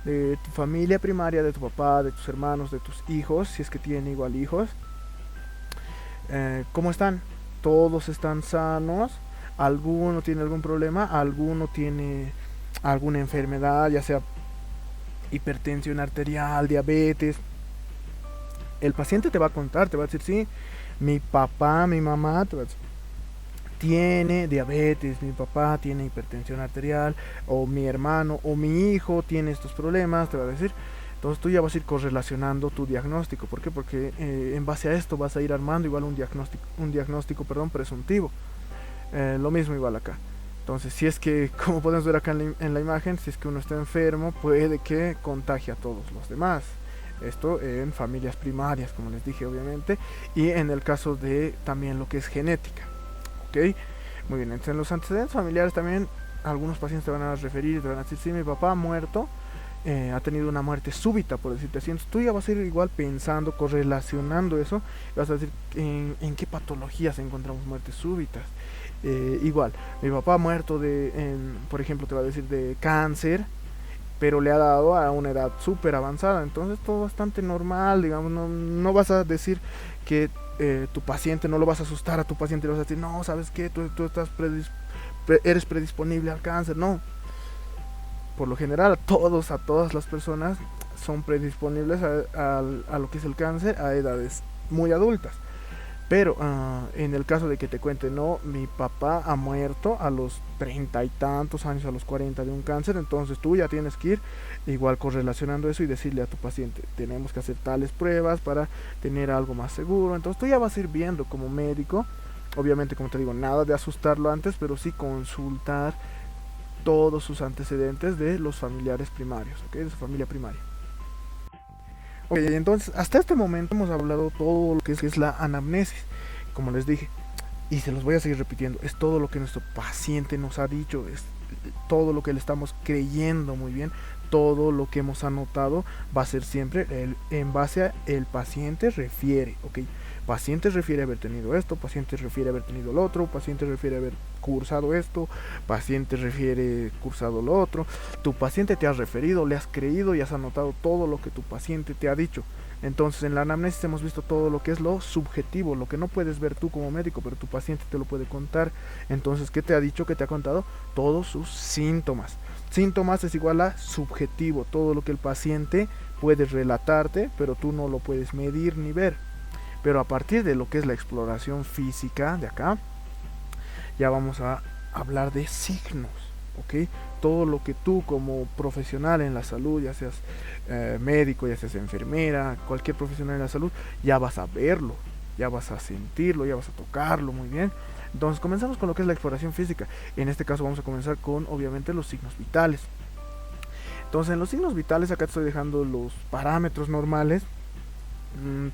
de tu familia primaria, de tu papá, de tus hermanos, de tus hijos, si es que tienen igual hijos, ¿cómo están? Todos están sanos, alguno tiene algún problema, alguno tiene alguna enfermedad, ya sea hipertensión arterial, diabetes. El paciente te va a contar, te va a decir, sí, mi papá, mi mamá, te va a decir, tiene diabetes, mi papá tiene hipertensión arterial, o mi hermano o mi hijo tiene estos problemas, te va a decir. Entonces tú ya vas a ir correlacionando tu diagnóstico. ¿Por qué? Porque en base a esto vas a ir armando igual un diagnóstico presuntivo. Lo mismo igual acá. Entonces, si es que, como podemos ver acá en la imagen, si es que uno está enfermo, puede que contagie a todos los demás. Esto en familias primarias, como les dije, obviamente, y en el caso de también lo que es genética. ¿Ok? Muy bien, entonces en los antecedentes familiares también algunos pacientes te van a referir y te van a decir, sí, mi papá ha muerto ha tenido una muerte súbita, por decirte así. Entonces tú ya vas a ir igual pensando, correlacionando eso, y vas a decir en qué patologías encontramos muertes súbitas. Igual, mi papá ha muerto por ejemplo, te va a decir de cáncer, pero le ha dado a una edad súper avanzada, entonces todo bastante normal, digamos, no vas a decir que tu paciente, no lo vas a asustar a tu paciente, le vas a decir, no, ¿sabes qué? Tú estás eres predisponible al cáncer, no. Por lo general, a todas las personas son predisponibles a lo que es el cáncer a edades muy adultas. Pero en el caso de que te cuente, no, mi papá ha muerto a los 30 y tantos años, a los 40 de un cáncer, entonces tú ya tienes que ir igual correlacionando eso y decirle a tu paciente, tenemos que hacer tales pruebas para tener algo más seguro. Entonces tú ya vas a ir viendo como médico, obviamente como te digo, nada de asustarlo antes, pero sí consultar todos sus antecedentes de los familiares primarios, ¿ok? De su familia primaria. Ok, entonces hasta este momento hemos hablado todo lo que es la anamnesis, como les dije, y se los voy a seguir repitiendo, es todo lo que nuestro paciente nos ha dicho, es todo lo que le estamos creyendo muy bien, todo lo que hemos anotado va a ser siempre en base a el paciente refiere, ¿ok? Paciente refiere haber tenido esto, paciente refiere haber tenido lo otro, paciente refiere haber cursado esto, paciente refiere cursado lo otro. Tu paciente te ha referido, le has creído y has anotado todo lo que tu paciente te ha dicho. Entonces en la anamnesis hemos visto todo lo que es lo subjetivo, lo que no puedes ver tú como médico, pero tu paciente te lo puede contar. Entonces, ¿qué te ha dicho? ¿Qué te ha contado? Todos sus síntomas. Síntomas es igual a subjetivo, todo lo que el paciente puede relatarte, pero tú no lo puedes medir ni ver. Pero a partir de lo que es la exploración física de acá, ya vamos a hablar de signos, ¿ok? Todo lo que tú como profesional en la salud, ya seas médico, ya seas enfermera, cualquier profesional en la salud, ya vas a verlo, ya vas a sentirlo, ya vas a tocarlo muy bien. Entonces comenzamos con lo que es la exploración física. En este caso vamos a comenzar con obviamente los signos vitales. Entonces en los signos vitales acá te estoy dejando los parámetros normales.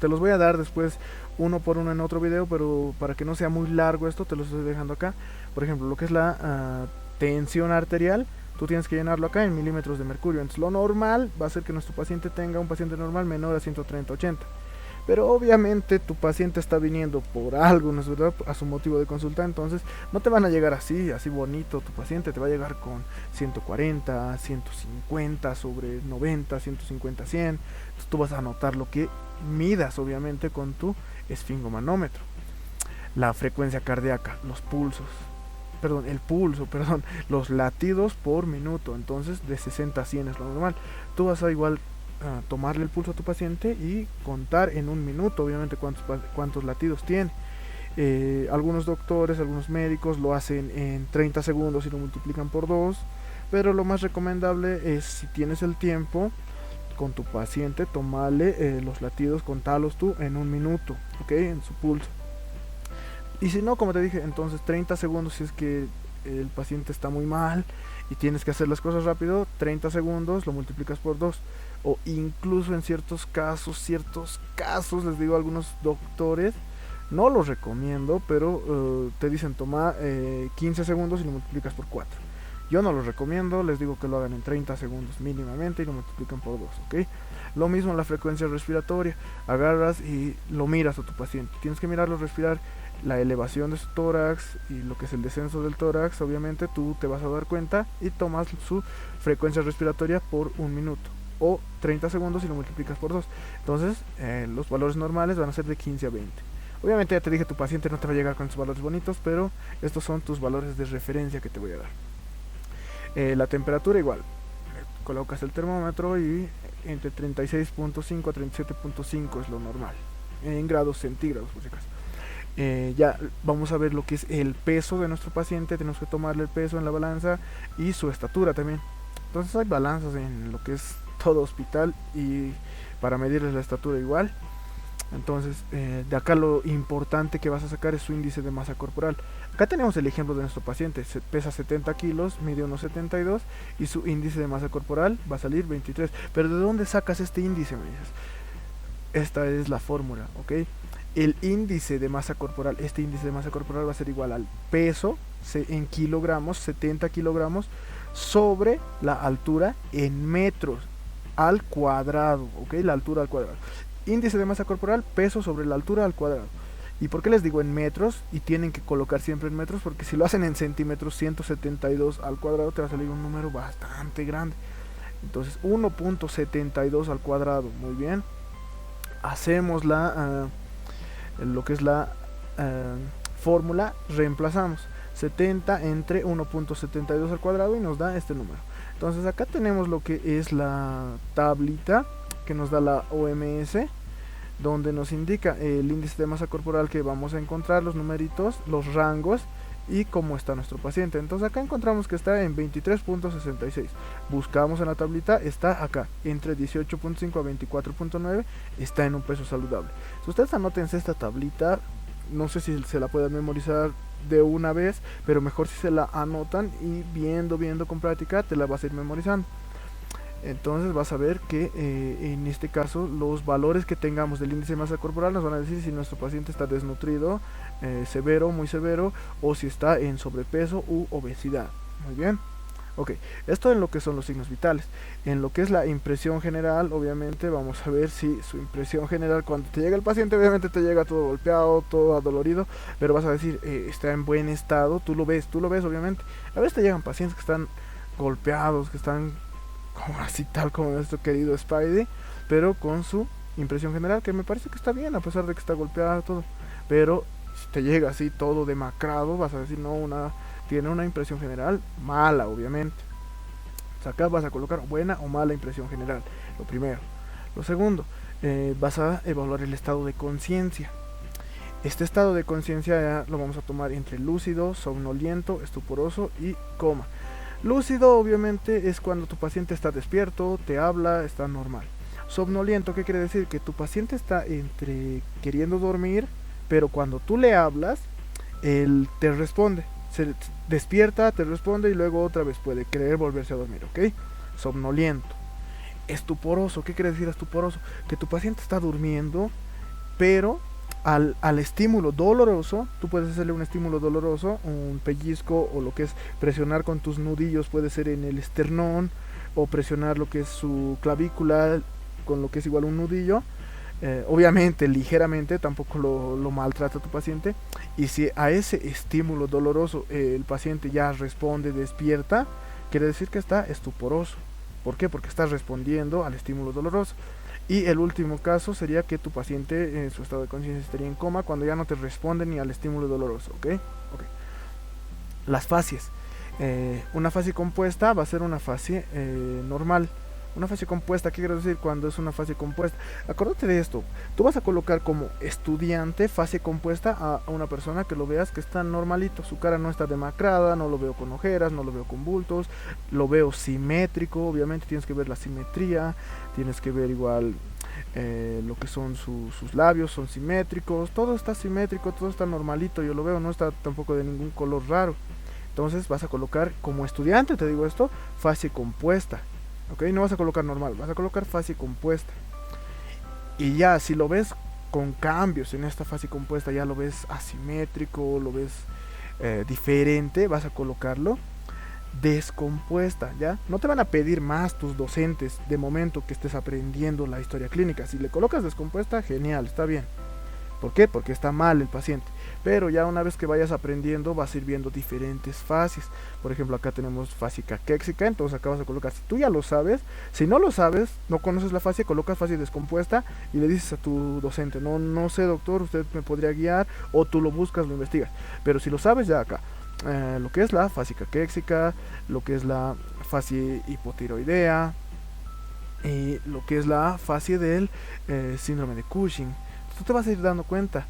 Te los voy a dar después uno por uno en otro video, pero para que no sea muy largo esto te los estoy dejando acá. Por ejemplo, lo que es la tensión arterial, tú tienes que llenarlo acá en milímetros de mercurio. Entonces lo normal va a ser que nuestro paciente tenga un paciente normal menor a 130/80. Pero obviamente tu paciente está viniendo por algo, ¿no es verdad? A su motivo de consulta, entonces no te van a llegar así bonito. Tu paciente te va a llegar con 140, 150 sobre 90, 150, 100. Entonces tú vas a anotar lo que midas obviamente con tu esfingomanómetro. La frecuencia cardíaca, el pulso, los latidos por minuto. Entonces de 60 a 100 es lo normal. Tú vas a igual tomarle el pulso a tu paciente y contar en un minuto obviamente cuántos latidos tiene. Algunos doctores, algunos médicos lo hacen en 30 segundos y lo multiplican por 2, pero lo más recomendable es, si tienes el tiempo con tu paciente, tomarle los latidos, contalos tú en un minuto, ¿ok? En su pulso. Y si no, como te dije, entonces 30 segundos si es que el paciente está muy mal y tienes que hacer las cosas rápido, 30 segundos lo multiplicas por 2. O incluso en ciertos casos, les digo a algunos doctores, no los recomiendo, pero te dicen toma 15 segundos y lo multiplicas por 4. Yo no los recomiendo, les digo que lo hagan en 30 segundos mínimamente y lo multiplican por 2, ¿ok? Lo mismo en la frecuencia respiratoria, agarras y lo miras a tu paciente, tienes que mirarlo respirar, la elevación de su tórax y lo que es el descenso del tórax, obviamente tú te vas a dar cuenta y tomas su frecuencia respiratoria por un minuto o 30 segundos y lo multiplicas por 2. Entonces los valores normales van a ser de 15 a 20. Obviamente ya te dije, tu paciente no te va a llegar con sus valores bonitos, pero estos son tus valores de referencia que te voy a dar. La temperatura igual, colocas el termómetro y entre 36.5 a 37.5 es lo normal, en grados centígrados por si acaso. Ya vamos a ver lo que es el peso de nuestro paciente, tenemos que tomarle el peso en la balanza y su estatura también. Entonces hay balanzas en lo que es todo hospital y para medirles la estatura igual. Entonces de acá lo importante que vas a sacar es su índice de masa corporal. Acá tenemos el ejemplo de nuestro paciente, pesa 70 kilos, mide unos 72 y su índice de masa corporal va a salir 23. Pero ¿de dónde sacas este índice, me dices? Esta es la fórmula, ¿ok? El índice de masa corporal, este índice de masa corporal va a ser igual al peso en kilogramos, 70 kilogramos, sobre la altura en metros. al cuadrado, ¿ok? La altura al cuadrado. Índice de masa corporal, peso sobre la altura al cuadrado. ¿Y por qué les digo en metros? Y tienen que colocar siempre en metros, porque si lo hacen en centímetros, 172 al cuadrado te va a salir un número bastante grande. Entonces 1.72 al cuadrado, muy bien. Hacemos lo que es la fórmula, reemplazamos 70 entre 1.72 al cuadrado y nos da este número. Entonces acá tenemos lo que es la tablita que nos da la OMS, donde nos indica el índice de masa corporal que vamos a encontrar, los numeritos, los rangos y cómo está nuestro paciente. Entonces acá encontramos que está en 23.66. Buscamos en la tablita, está acá entre 18.5 a 24.9, está en un peso saludable. Si ustedes anótense esta tablita, no sé si se la pueden memorizar de una vez, pero mejor si se la anotan y viendo con práctica te la vas a ir memorizando. Entonces vas a ver que en este caso los valores que tengamos del índice de masa corporal nos van a decir si nuestro paciente está desnutrido, severo, muy severo, o si está en sobrepeso u obesidad. Muy bien. Ok, esto en lo que son los signos vitales. En lo que es la impresión general, obviamente vamos a ver si su impresión general, cuando te llega el paciente, obviamente te llega todo golpeado, todo adolorido, pero vas a decir, está en buen estado, tú lo ves obviamente. A veces te llegan pacientes que están golpeados, que están como así tal como nuestro querido Spidey, pero con su impresión general, que me parece que está bien, a pesar de que está golpeado todo. Pero si te llega así todo demacrado, vas a decir, no, tiene una impresión general mala, obviamente. O sea, acá vas a colocar buena o mala impresión general, lo primero. Lo segundo, vas a evaluar el estado de conciencia. Este estado de conciencia ya lo vamos a tomar entre lúcido, somnoliento, estuporoso y coma. Lúcido obviamente es cuando tu paciente está despierto, te habla, está normal. Somnoliento, ¿qué quiere decir? Que tu paciente está entre queriendo dormir, pero cuando tú le hablas, él te responde. Se despierta, te responde y luego otra vez puede querer volverse a dormir, ¿ok? Somnoliento. Estuporoso, ¿qué quiere decir estuporoso? Que tu paciente está durmiendo, pero al estímulo doloroso, tú puedes hacerle un estímulo doloroso, un pellizco o lo que es presionar con tus nudillos, puede ser en el esternón, o presionar lo que es su clavícula con lo que es igual un nudillo. Obviamente ligeramente, tampoco lo maltrata tu paciente. Y si a ese estímulo doloroso el paciente ya responde, despierta, quiere decir que está estuporoso. ¿Por qué? Porque está respondiendo al estímulo doloroso. Y el último caso sería que tu paciente en su estado de conciencia estaría en coma cuando ya no te responde ni al estímulo doloroso, ¿ok? Las fases. Una fase compuesta va a ser una fase normal. Una fase compuesta, ¿qué quiero decir cuando es una fase compuesta? Acuérdate de esto, tú vas a colocar como estudiante fase compuesta a una persona que lo veas que está normalito, su cara no está demacrada, no lo veo con ojeras, no lo veo con bultos, lo veo simétrico, obviamente tienes que ver la simetría, tienes que ver igual lo que son sus labios, son simétricos, todo está simétrico, todo está normalito, yo lo veo, no está tampoco de ningún color raro. Entonces vas a colocar como estudiante, te digo esto, fase compuesta. Ok, no vas a colocar normal, vas a colocar fase compuesta. Y ya, si lo ves con cambios en esta fase compuesta, ya lo ves asimétrico, lo ves diferente, vas a colocarlo descompuesta, ¿ya? No te van a pedir más tus docentes de momento que estés aprendiendo la historia clínica. Si le colocas descompuesta, genial, está bien. ¿Por qué? Porque está mal el paciente. Pero ya una vez que vayas aprendiendo vas a ir viendo diferentes fases. Por ejemplo, acá tenemos fase caquéxica, entonces acá vas a colocar, si tú ya lo sabes, si no lo sabes, no conoces la fase, colocas fase descompuesta y le dices a tu docente, no sé doctor, usted me podría guiar, o tú lo buscas, lo investigas. Pero si lo sabes, ya acá, lo que es la fase caquéxica, lo que es la fase hipotiroidea, y lo que es la fase del síndrome de Cushing. Tú te vas a ir dando cuenta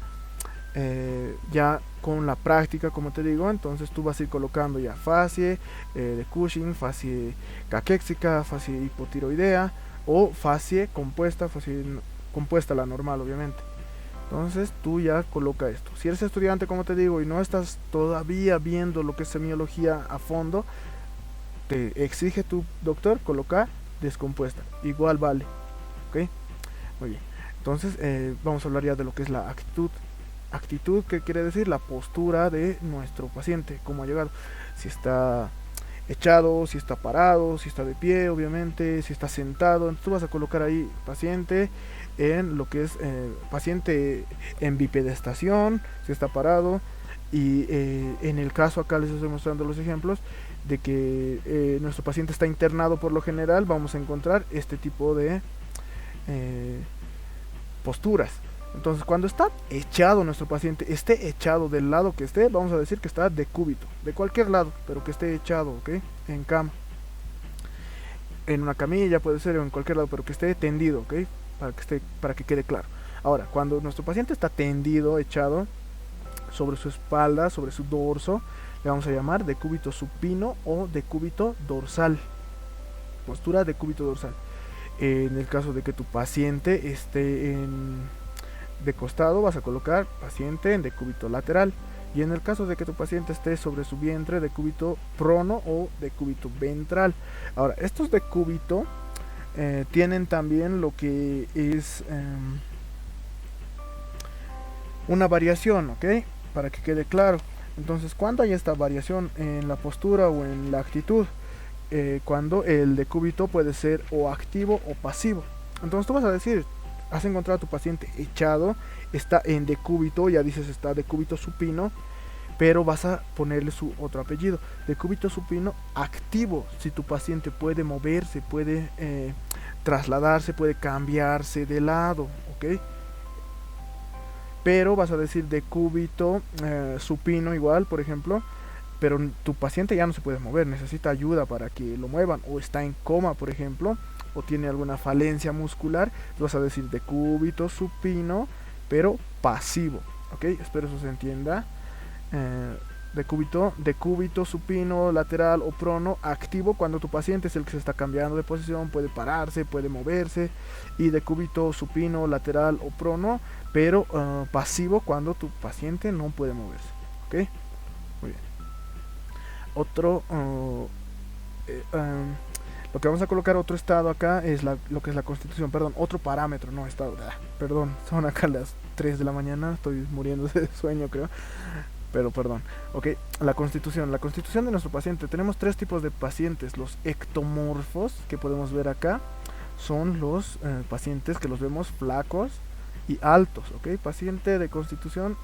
ya con la práctica, como te digo. Entonces tú vas a ir colocando ya fase de Cushing, fase caquéxica, fase hipotiroidea o fase compuesta la normal, obviamente. Entonces tú ya coloca esto. Si eres estudiante, como te digo, y no estás todavía viendo lo que es semiología a fondo, te exige tu doctor colocar descompuesta, igual vale, ok, muy bien. Entonces vamos a hablar ya de lo que es la actitud. Actitud, ¿qué quiere decir? La postura de nuestro paciente, cómo ha llegado. Si está echado, si está parado, si está de pie, obviamente, si está sentado. Entonces tú vas a colocar ahí paciente en lo que es paciente en bipedestación, si está parado. Y en el caso acá les estoy mostrando los ejemplos de que nuestro paciente está internado. Por lo general vamos a encontrar este tipo de eh, posturas. Entonces cuando está echado nuestro paciente, esté echado del lado que esté, vamos a decir que está decúbito, de cualquier lado, pero que esté echado, ¿ok? En cama, en una camilla puede ser, o en cualquier lado, pero que esté tendido, ¿ok? Para que quede claro. Ahora, cuando nuestro paciente está tendido, echado sobre su espalda, sobre su dorso, le vamos a llamar decúbito supino o decúbito dorsal. Postura decúbito dorsal. En el caso de que tu paciente esté de costado, vas a colocar paciente en decúbito lateral. Y en el caso de que tu paciente esté sobre su vientre, decúbito prono o decúbito ventral. Ahora, estos decúbito tienen también lo que es una variación, ¿ok? Para que quede claro. Entonces, cuando hay esta variación en la postura o en la actitud, cuando el decúbito puede ser o activo o pasivo. Entonces tú vas a decir, has encontrado a tu paciente echado, está en decúbito, ya dices está decúbito supino, pero vas a ponerle su otro apellido, decúbito supino activo. Si tu paciente puede moverse, puede trasladarse, puede cambiarse de lado, ¿ok? Pero vas a decir decúbito supino igual, por ejemplo, pero tu paciente ya no se puede mover, necesita ayuda para que lo muevan, o está en coma, por ejemplo, o tiene alguna falencia muscular, vas a decir decúbito supino, pero pasivo, ¿ok? Espero eso se entienda. Decúbito supino, lateral o prono, activo cuando tu paciente es el que se está cambiando de posición, puede pararse, puede moverse, y decúbito supino, lateral o prono, pero pasivo cuando tu paciente no puede moverse, ¿ok? Muy bien. Otro lo que vamos a colocar otro estado acá es lo que es la constitución, perdón, otro parámetro, no estado, perdón, son acá las 3 de la mañana, estoy muriendo de sueño creo, pero perdón. Ok, la constitución de nuestro paciente, tenemos tres tipos de pacientes. Los ectomorfos que podemos ver acá son los pacientes que los vemos flacos y altos, ok, paciente de constitución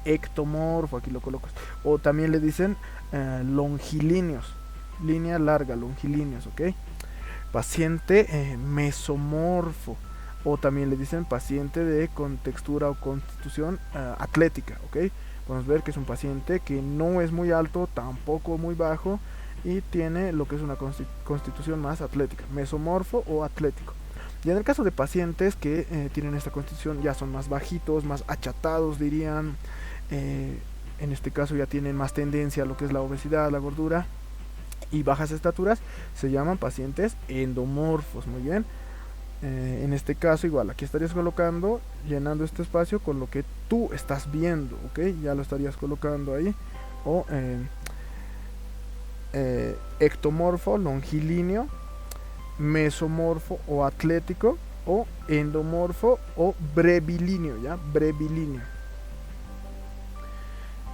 ectomorfo, aquí lo colocas, o también le dicen longilíneos, línea larga, longilíneos, ok. Paciente mesomorfo, o también le dicen paciente de contextura o constitución atlética, ok. Podemos ver que es un paciente que no es muy alto, tampoco muy bajo, y tiene lo que es una constitución más atlética, mesomorfo o atlético. Y en el caso de pacientes que tienen esta constitución, ya son más bajitos, más achatados dirían, en este caso ya tienen más tendencia a lo que es la obesidad, la gordura y bajas estaturas, se llaman pacientes endomorfos. Muy bien. En este caso igual, aquí estarías colocando, llenando este espacio con lo que tú estás viendo, ok, ya lo estarías colocando ahí, o ectomorfo, longilíneo, mesomorfo o atlético, o endomorfo o brevilíneo, ya, brevilíneo.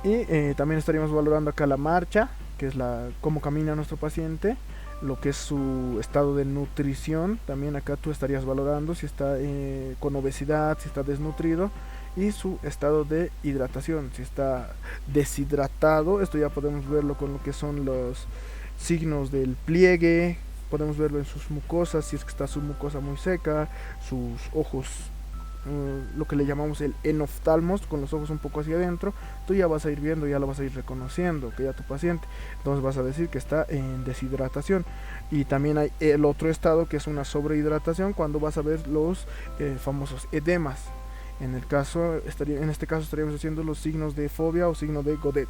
Y también estaríamos valorando acá la marcha, que es cómo camina nuestro paciente, lo que es su estado de nutrición. También acá tú estarías valorando si está con obesidad, si está desnutrido, y su estado de hidratación, si está deshidratado. Esto ya podemos verlo con lo que son los signos del pliegue, podemos verlo en sus mucosas, si es que está su mucosa muy seca, sus ojos, lo que le llamamos el enoftalmos, con los ojos un poco hacia adentro. Tú ya vas a ir viendo, ya lo vas a ir reconociendo, que ya tu paciente, entonces vas a decir que está en deshidratación. Y también hay el otro estado, que es una sobrehidratación, cuando vas a ver los famosos edemas. En este caso estaríamos haciendo los signos de fobia o signo de Godet.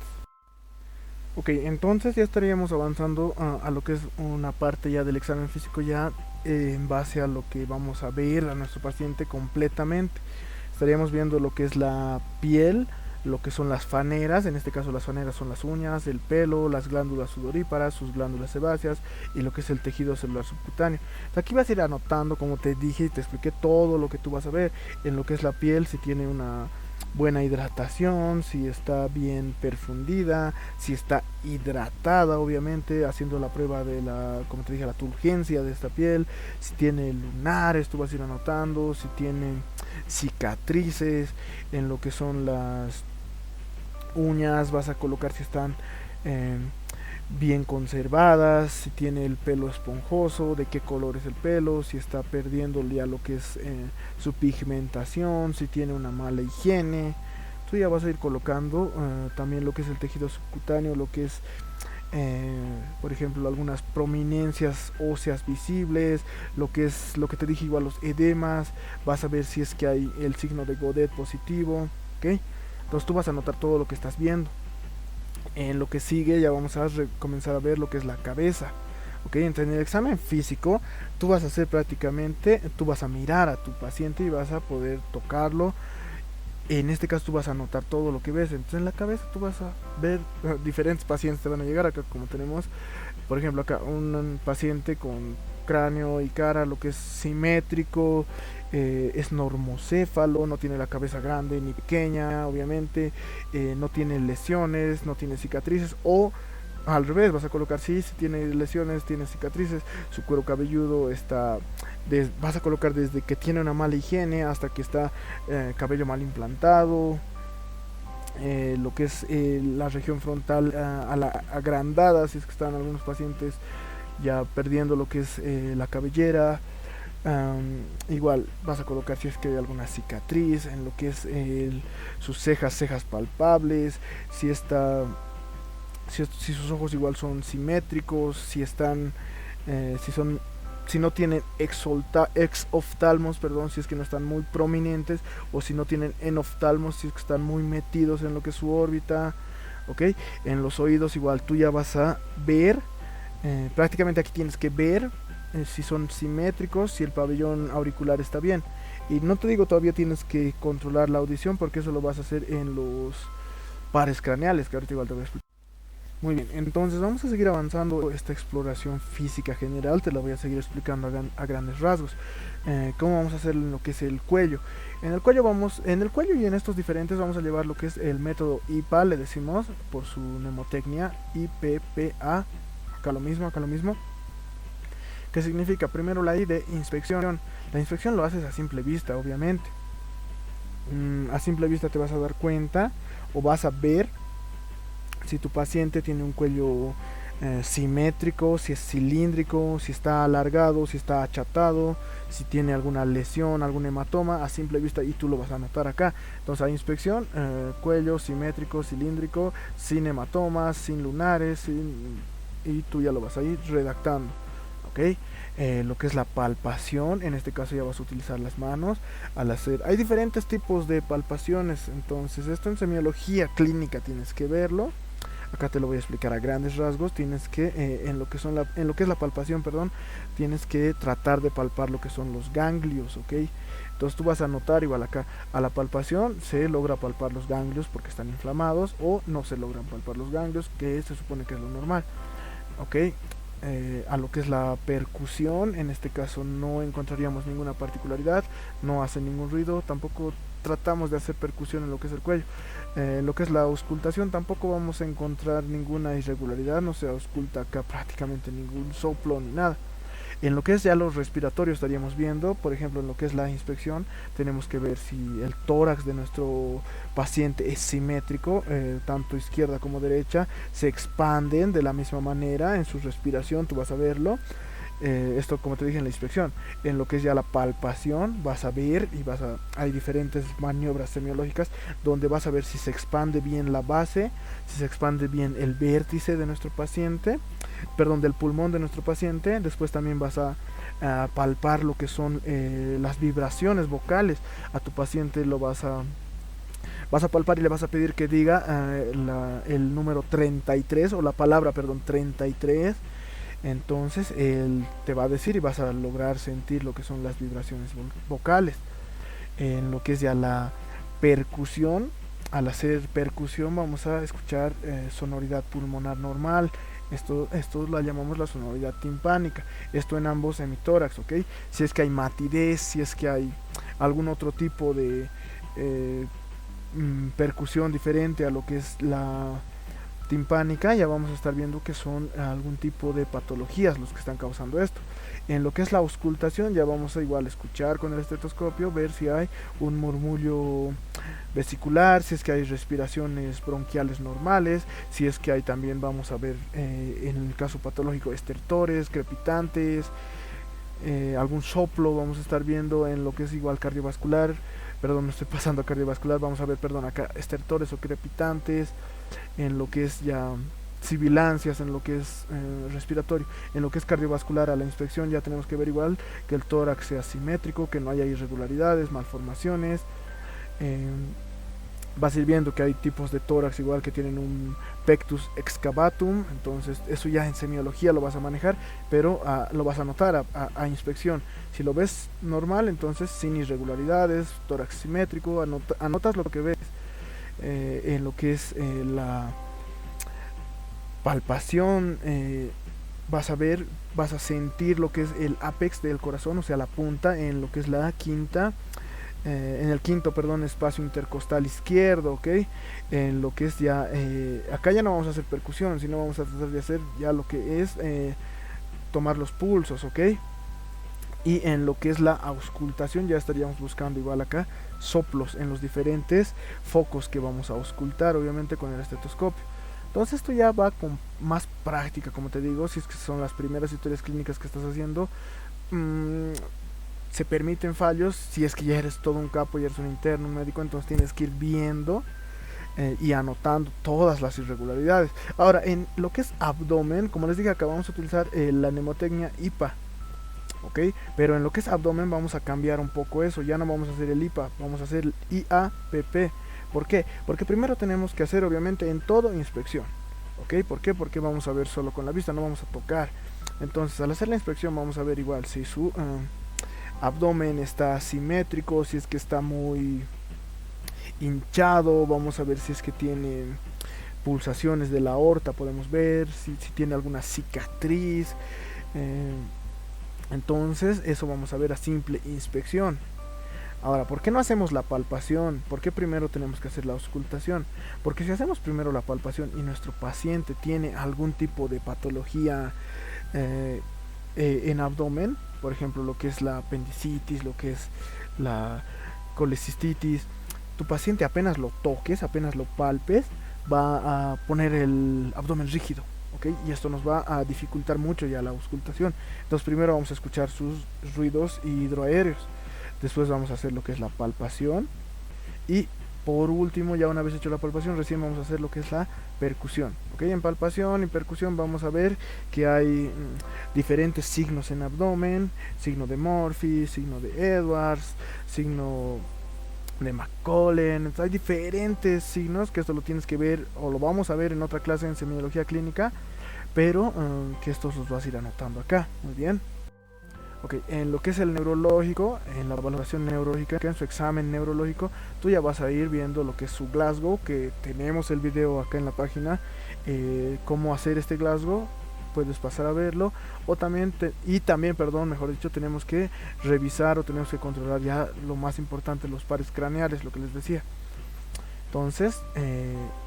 Ok, entonces ya estaríamos avanzando a lo que es una parte ya del examen físico, ya en base a lo que vamos a ver a nuestro paciente completamente. Estaríamos viendo lo que es la piel, lo que son las faneras. En este caso las faneras son las uñas, el pelo, las glándulas sudoríparas, sus glándulas sebáceas, y lo que es el tejido celular subcutáneo. Aquí vas a ir anotando, como te dije y te expliqué, todo lo que tú vas a ver. En lo que es la piel, si tiene una buena hidratación, si está bien perfundida, si está hidratada, obviamente, haciendo la prueba de la, como te dije, la turgencia de esta piel, si tiene lunares, tú vas a ir anotando, si tiene cicatrices en lo que son las uñas, vas a colocar si están eh, bien conservadas, si tiene el pelo esponjoso, de qué color es el pelo, si está perdiendo ya lo que es su pigmentación, si tiene una mala higiene. Tú ya vas a ir colocando también lo que es el tejido subcutáneo, lo que es por ejemplo algunas prominencias óseas visibles, lo que es lo que te dije, igual los edemas, vas a ver si es que hay el signo de Godet positivo, ¿ok? Entonces tú vas a notar todo lo que estás viendo. En lo que sigue ya vamos a comenzar a ver lo que es la cabeza. Ok, entonces en el examen físico tú vas a hacer prácticamente, tú vas a mirar a tu paciente y vas a poder tocarlo. En este caso tú vas a notar todo lo que ves. Entonces en la cabeza tú vas a ver diferentes pacientes te van a llegar acá, como tenemos por ejemplo acá un paciente con cráneo y cara, lo que es simétrico, es normocéfalo, no tiene la cabeza grande ni pequeña, obviamente, no tiene lesiones, no tiene cicatrices, o al revés, vas a colocar sí, si tiene lesiones, tiene cicatrices, su cuero cabelludo está, vas a colocar desde que tiene una mala higiene hasta que está cabello mal implantado, lo que es la región frontal a la agrandada, si es que están algunos pacientes ya perdiendo lo que es la cabellera. Igual vas a colocar si es que hay alguna cicatriz en lo que es sus cejas palpables, si está, si sus ojos igual son simétricos, si están, si son, si no tienen exoftalmos, perdón, si es que no están muy prominentes, o si no tienen enoftalmos, si es que están muy metidos en lo que es su órbita, ok. En los oídos igual tú ya vas a ver, prácticamente aquí tienes que ver si son simétricos, si el pabellón auricular está bien. Y no te digo todavía tienes que controlar la audición, porque eso lo vas a hacer en los pares craneales, que ahorita igual te voy a explicar. Muy bien, entonces vamos a seguir avanzando esta exploración física general, te la voy a seguir explicando a grandes rasgos. ¿Cómo vamos a hacer en lo que es el cuello? En el cuello y en estos diferentes vamos a llevar lo que es el método IPA, le decimos por su mnemotecnia, IPPA, acá lo mismo, que significa primero la I de inspección. La inspección lo haces a simple vista, obviamente. A simple vista te vas a dar cuenta o vas a ver si tu paciente tiene un cuello simétrico, si es cilíndrico, si está alargado, si está achatado, si tiene alguna lesión, algún hematoma, a simple vista, y tú lo vas a notar acá. Entonces, a inspección, cuello simétrico, cilíndrico, sin hematomas, sin lunares, y tú ya lo vas a ir redactando. ¿Ok? Lo que es la palpación, en este caso ya vas a utilizar las manos al hacer. Hay diferentes tipos de palpaciones, entonces esto en semiología clínica tienes que verlo. Acá te lo voy a explicar a grandes rasgos. Tienes que en lo que es la palpación, perdón, tienes que tratar de palpar lo que son los ganglios, ¿ok? Entonces tú vas a notar igual acá, a la palpación se logra palpar los ganglios porque están inflamados, o no se logran palpar los ganglios, que se supone que es lo normal, ¿ok? A lo que es la percusión, en este caso no encontraríamos ninguna particularidad, no hace ningún ruido, tampoco tratamos de hacer percusión en lo que es el cuello. Lo que es la auscultación, tampoco vamos a encontrar ninguna irregularidad, no se ausculta acá prácticamente ningún soplo ni nada. En lo que es ya los respiratorios estaríamos viendo, por ejemplo, en lo que es la inspección, tenemos que ver si el tórax de nuestro paciente es simétrico, tanto izquierda como derecha, se expanden de la misma manera en su respiración, tú vas a verlo. Esto como te dije en la inspección. En lo que es ya la palpación vas a ver y hay diferentes maniobras semiológicas donde vas a ver si se expande bien la base, si se expande bien el vértice de nuestro paciente, perdón, del pulmón de nuestro paciente. Después también vas a palpar lo que son las vibraciones vocales. A tu paciente lo vas a palpar y le vas a pedir que diga el número 33, o la palabra, perdón, 33. Entonces él te va a decir y vas a lograr sentir lo que son las vibraciones vocales. En lo que es ya la percusión, al hacer percusión vamos a escuchar sonoridad pulmonar normal. Esto la llamamos la sonoridad timpánica. Esto en ambos hemitórax, ¿ok? Si es que hay matidez, si es que hay algún otro tipo de percusión diferente a lo que es la timpánica, ya vamos a estar viendo que son algún tipo de patologías los que están causando esto. En lo que es la auscultación ya vamos a igual escuchar con el estetoscopio, ver si hay un murmullo vesicular, si es que hay respiraciones bronquiales normales, si es que hay también, vamos a ver en el caso patológico, estertores, crepitantes, algún soplo vamos a estar viendo en lo que es igual cardiovascular, perdón, me estoy pasando a cardiovascular, vamos a ver, perdón, acá estertores o crepitantes, en lo que es ya sibilancias, en lo que es respiratorio, en lo que es cardiovascular. A la inspección ya tenemos que ver igual que el tórax sea simétrico, que no haya irregularidades, malformaciones. Vas a ir viendo que hay tipos de tórax igual que tienen un pectus excavatum, entonces eso ya en semiología lo vas a manejar, pero lo vas a notar a inspección. Si lo ves normal, entonces sin irregularidades, tórax simétrico, anotas lo que ves. En lo que es la palpación, vas a ver, vas a sentir lo que es el apex del corazón, o sea la punta, en lo que es la quinta, en el quinto, perdón, espacio intercostal izquierdo, ok. En lo que es ya, acá ya no vamos a hacer percusión, sino vamos a tratar de hacer ya lo que es tomar los pulsos, ok. Y en lo que es la auscultación ya estaríamos buscando igual acá soplos en los diferentes focos que vamos a auscultar, obviamente con el estetoscopio. Entonces esto ya va con más práctica, como te digo, si es que son las primeras historias clínicas que estás haciendo. Se permiten fallos, si es que ya eres todo un capo, ya eres un interno, un médico, entonces tienes que ir viendo y anotando todas las irregularidades. Ahora, en lo que es abdomen, como les dije, acá vamos a utilizar la mnemotecnia IPA. ¿Ok? Pero en lo que es abdomen vamos a cambiar un poco eso, ya no vamos a hacer el IPA, vamos a hacer el IAPP. ¿Por qué? Porque primero tenemos que hacer obviamente en todo inspección. ¿Ok? ¿Por qué? Porque vamos a ver solo con la vista, no vamos a tocar. Entonces al hacer la inspección vamos a ver igual si su abdomen está simétrico, si es que está muy hinchado, vamos a ver si es que tiene pulsaciones de la aorta, podemos ver si tiene alguna cicatriz. Entonces eso vamos a ver a simple inspección. Ahora, ¿por qué no hacemos la palpación? ¿Por qué primero tenemos que hacer la auscultación? Porque si hacemos primero la palpación y nuestro paciente tiene algún tipo de patología en abdomen, por ejemplo lo que es la apendicitis, lo que es la colecistitis, tu paciente apenas lo toques, apenas lo palpes, va a poner el abdomen rígido. ¿Okay? Y esto nos va a dificultar mucho ya la auscultación. Entonces primero vamos a escuchar sus ruidos hidroaéreos, después vamos a hacer lo que es la palpación y por último, ya una vez hecho la palpación, recién vamos a hacer lo que es la percusión. ¿Okay? En palpación y percusión vamos a ver que hay diferentes signos en abdomen, signo de Murphy, signo de Edwards, signo de McCollen. Hay diferentes signos que esto lo tienes que ver o lo vamos a ver en otra clase en semiología clínica, pero que estos los vas a ir anotando acá. Muy bien. Ok, en lo que es el neurológico, en la valoración neurológica, en su examen neurológico, tú ya vas a ir viendo lo que es su Glasgow, que tenemos el video acá en la página, cómo hacer este Glasgow, puedes pasar a verlo, o también, mejor dicho, tenemos que revisar o tenemos que controlar ya lo más importante, los pares craneales, lo que les decía. Entonces,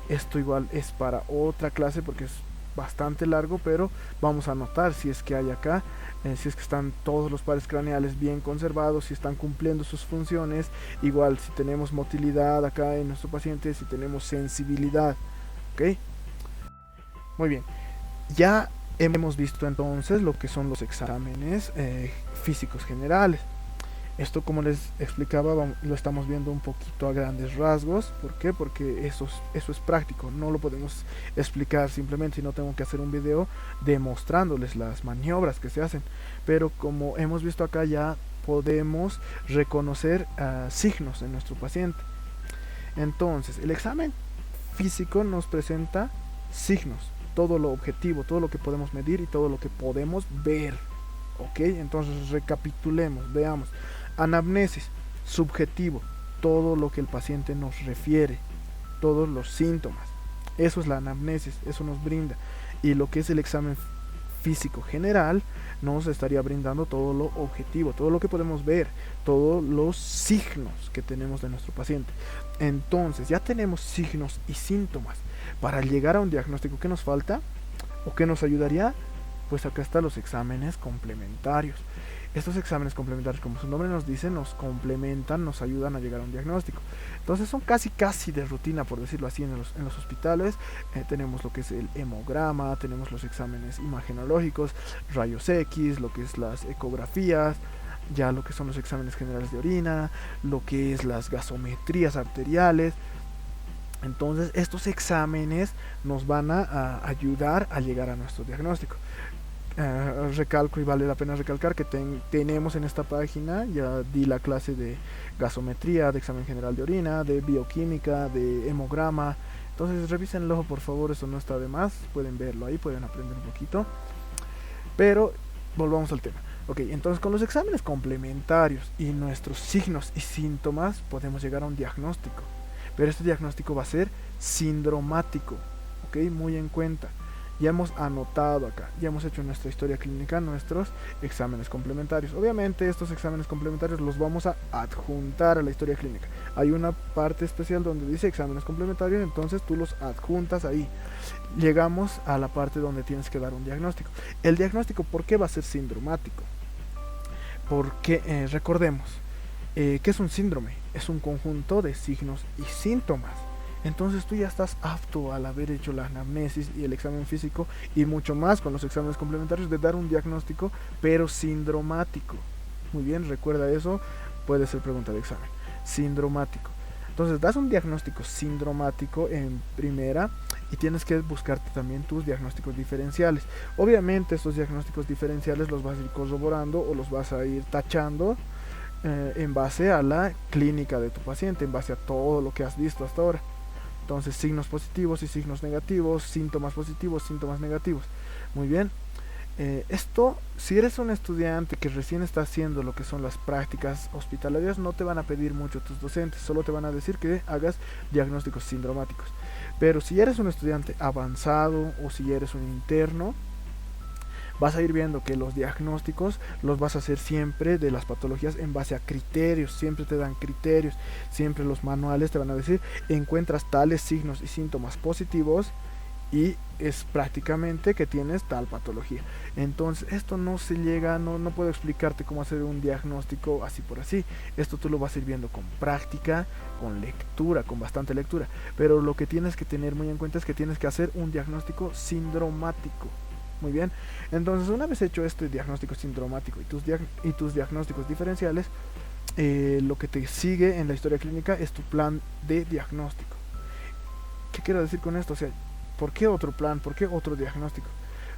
esto igual es para otra clase porque es bastante largo, pero vamos a anotar si es que hay acá, si es que están todos los pares craneales bien conservados, si están cumpliendo sus funciones, igual si tenemos motilidad acá en nuestro paciente, si tenemos sensibilidad. ¿Ok? Muy bien, ya hemos visto entonces lo que son los exámenes físicos generales. Esto, como les explicaba, lo estamos viendo un poquito a grandes rasgos. ¿Por qué? Porque eso es práctico, no lo podemos explicar simplemente, sino tengo que hacer un video demostrándoles las maniobras que se hacen. Pero como hemos visto acá, ya podemos reconocer signos en nuestro paciente. Entonces, el examen físico nos presenta signos, todo lo objetivo, todo lo que podemos medir y todo lo que podemos ver. ¿Ok? Entonces recapitulemos, veamos. Anamnesis, subjetivo, todo lo que el paciente nos refiere, todos los síntomas. Eso es la anamnesis, eso nos brinda. Y lo que es el examen físico general nos estaría brindando todo lo objetivo, todo lo que podemos ver, todos los signos que tenemos de nuestro paciente. Entonces ya tenemos signos y síntomas para llegar a un diagnóstico. ¿Qué nos falta o qué nos ayudaría? Pues acá están los exámenes complementarios. Estos exámenes complementarios, como su nombre nos dice, nos complementan, nos ayudan a llegar a un diagnóstico. Entonces son casi de rutina, por decirlo así, en los hospitales. Tenemos lo que es el hemograma, tenemos los exámenes imagenológicos, rayos X, lo que es las ecografías, ya lo que son los exámenes generales de orina, lo que es las gasometrías arteriales. Entonces estos exámenes nos van a ayudar a llegar a nuestro diagnóstico. Recalco y vale la pena recalcar que tenemos en esta página, ya di la clase de gasometría, de examen general de orina, de bioquímica, de hemograma. Entonces revísenlo por favor, eso no está de más, pueden verlo ahí, pueden aprender un poquito. Pero volvamos al tema. Ok, entonces con los exámenes complementarios y nuestros signos y síntomas podemos llegar a un diagnóstico. Pero este diagnóstico va a ser sindromático, ok, muy en cuenta. Ya hemos anotado acá, ya hemos hecho nuestra historia clínica, nuestros exámenes complementarios. Obviamente estos exámenes complementarios los vamos a adjuntar a la historia clínica. Hay una parte especial donde dice exámenes complementarios, entonces tú los adjuntas ahí. Llegamos a la parte donde tienes que dar un diagnóstico. El diagnóstico, ¿por qué va a ser sindromático? Porque recordemos, ¿qué es un síndrome? Es un conjunto de signos y síntomas. Entonces tú ya estás apto al haber hecho la anamnesis y el examen físico y mucho más con los exámenes complementarios de dar un diagnóstico, pero sindromático. Muy bien, recuerda eso, puede ser pregunta de examen. Sindromático. Entonces das un diagnóstico sindromático en primera y tienes que buscarte también tus diagnósticos diferenciales. Obviamente estos diagnósticos diferenciales los vas a ir corroborando o los vas a ir tachando en base a la clínica de tu paciente, en base a todo lo que has visto hasta ahora. Entonces signos positivos y signos negativos, síntomas positivos, síntomas negativos. Muy bien. Esto, si eres un estudiante que recién está haciendo lo que son las prácticas hospitalarias, no te van a pedir mucho tus docentes, solo te van a decir que hagas diagnósticos sindromáticos. Pero si eres un estudiante avanzado o si eres un interno, vas a ir viendo que los diagnósticos los vas a hacer siempre de las patologías en base a criterios, siempre te dan criterios, siempre los manuales te van a decir, encuentras tales signos y síntomas positivos y es prácticamente que tienes tal patología. Entonces esto no se llega, no puedo explicarte cómo hacer un diagnóstico así por así. Esto tú lo vas a ir viendo con práctica, con lectura, con bastante lectura. Pero lo que tienes que tener muy en cuenta es que tienes que hacer un diagnóstico sindromático. Muy bien, entonces una vez hecho este diagnóstico sindromático y tus diagnósticos diferenciales, lo que te sigue en la historia clínica es tu plan de diagnóstico. ¿Qué quiero decir con esto? O sea, ¿por qué otro plan? ¿Por qué otro diagnóstico?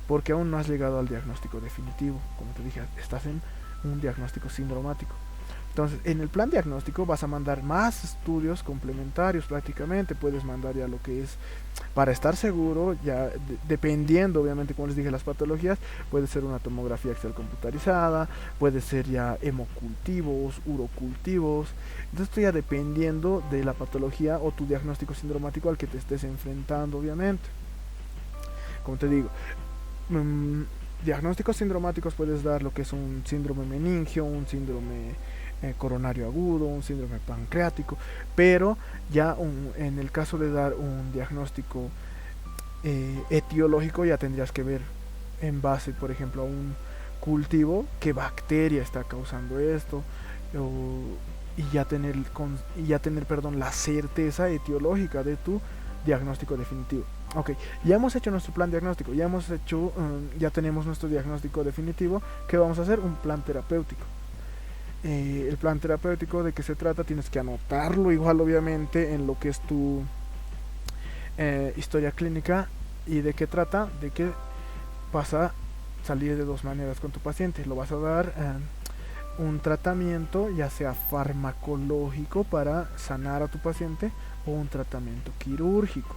Porque aún no has llegado al diagnóstico definitivo. Como te dije, estás en un diagnóstico sindromático. Entonces, en el plan diagnóstico vas a mandar más estudios complementarios prácticamente. Puedes mandar ya lo que es, para estar seguro, ya dependiendo obviamente, como les dije, las patologías, puede ser una tomografía axial computarizada, puede ser ya hemocultivos, urocultivos. Entonces, esto ya dependiendo de la patología o tu diagnóstico sindromático al que te estés enfrentando, obviamente. Como te digo, diagnósticos sindromáticos puedes dar lo que es un síndrome meningio, un síndrome coronario agudo, un síndrome pancreático, pero ya en el caso de dar un diagnóstico etiológico ya tendrías que ver en base, por ejemplo, a un cultivo, qué bacteria está causando esto, y ya tener la certeza etiológica de tu diagnóstico definitivo. Ok, ya hemos hecho nuestro plan diagnóstico, ya tenemos nuestro diagnóstico definitivo. ¿Qué vamos a hacer? Un plan terapéutico. El plan terapéutico, ¿de qué se trata? Tienes que anotarlo igual obviamente en lo que es tu historia clínica. ¿Y de qué trata? De que vas a salir de dos maneras con tu paciente. Lo vas a dar un tratamiento, ya sea farmacológico para sanar a tu paciente, o un tratamiento quirúrgico.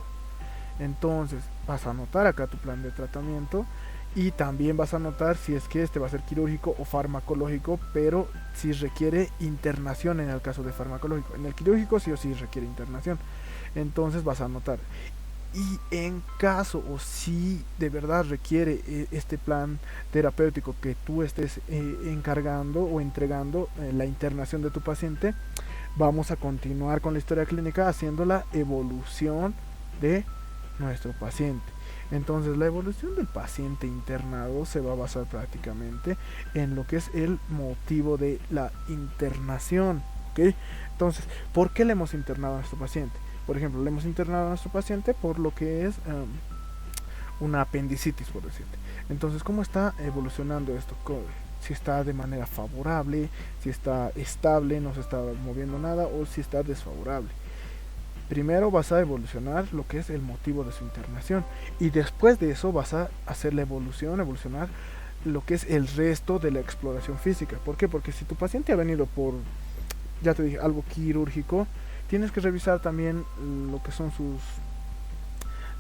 Entonces vas a anotar acá tu plan de tratamiento y también vas a anotar si es que este va a ser quirúrgico o farmacológico, pero si requiere internación en el caso de farmacológico. En el quirúrgico sí o sí requiere internación. Entonces vas a anotar. Y en caso o si de verdad requiere este plan terapéutico que tú estés encargando o entregando la internación de tu paciente, vamos a continuar con la historia clínica haciendo la evolución de nuestro paciente. Entonces la evolución del paciente internado se va a basar prácticamente en lo que es el motivo de la internación, ¿ok? Entonces, ¿por qué le hemos internado a nuestro paciente? Por ejemplo, le hemos internado a nuestro paciente por lo que es una apendicitis, por decirte. Entonces, ¿cómo está evolucionando esto? Si está de manera favorable, si está estable, no se está moviendo nada, o si está desfavorable. Primero vas a evolucionar lo que es el motivo de su internación, y después de eso vas a hacer la evolucionar lo que es el resto de la exploración física. ¿Por qué? Porque si tu paciente ha venido por, ya te dije, algo quirúrgico, tienes que revisar también lo que son sus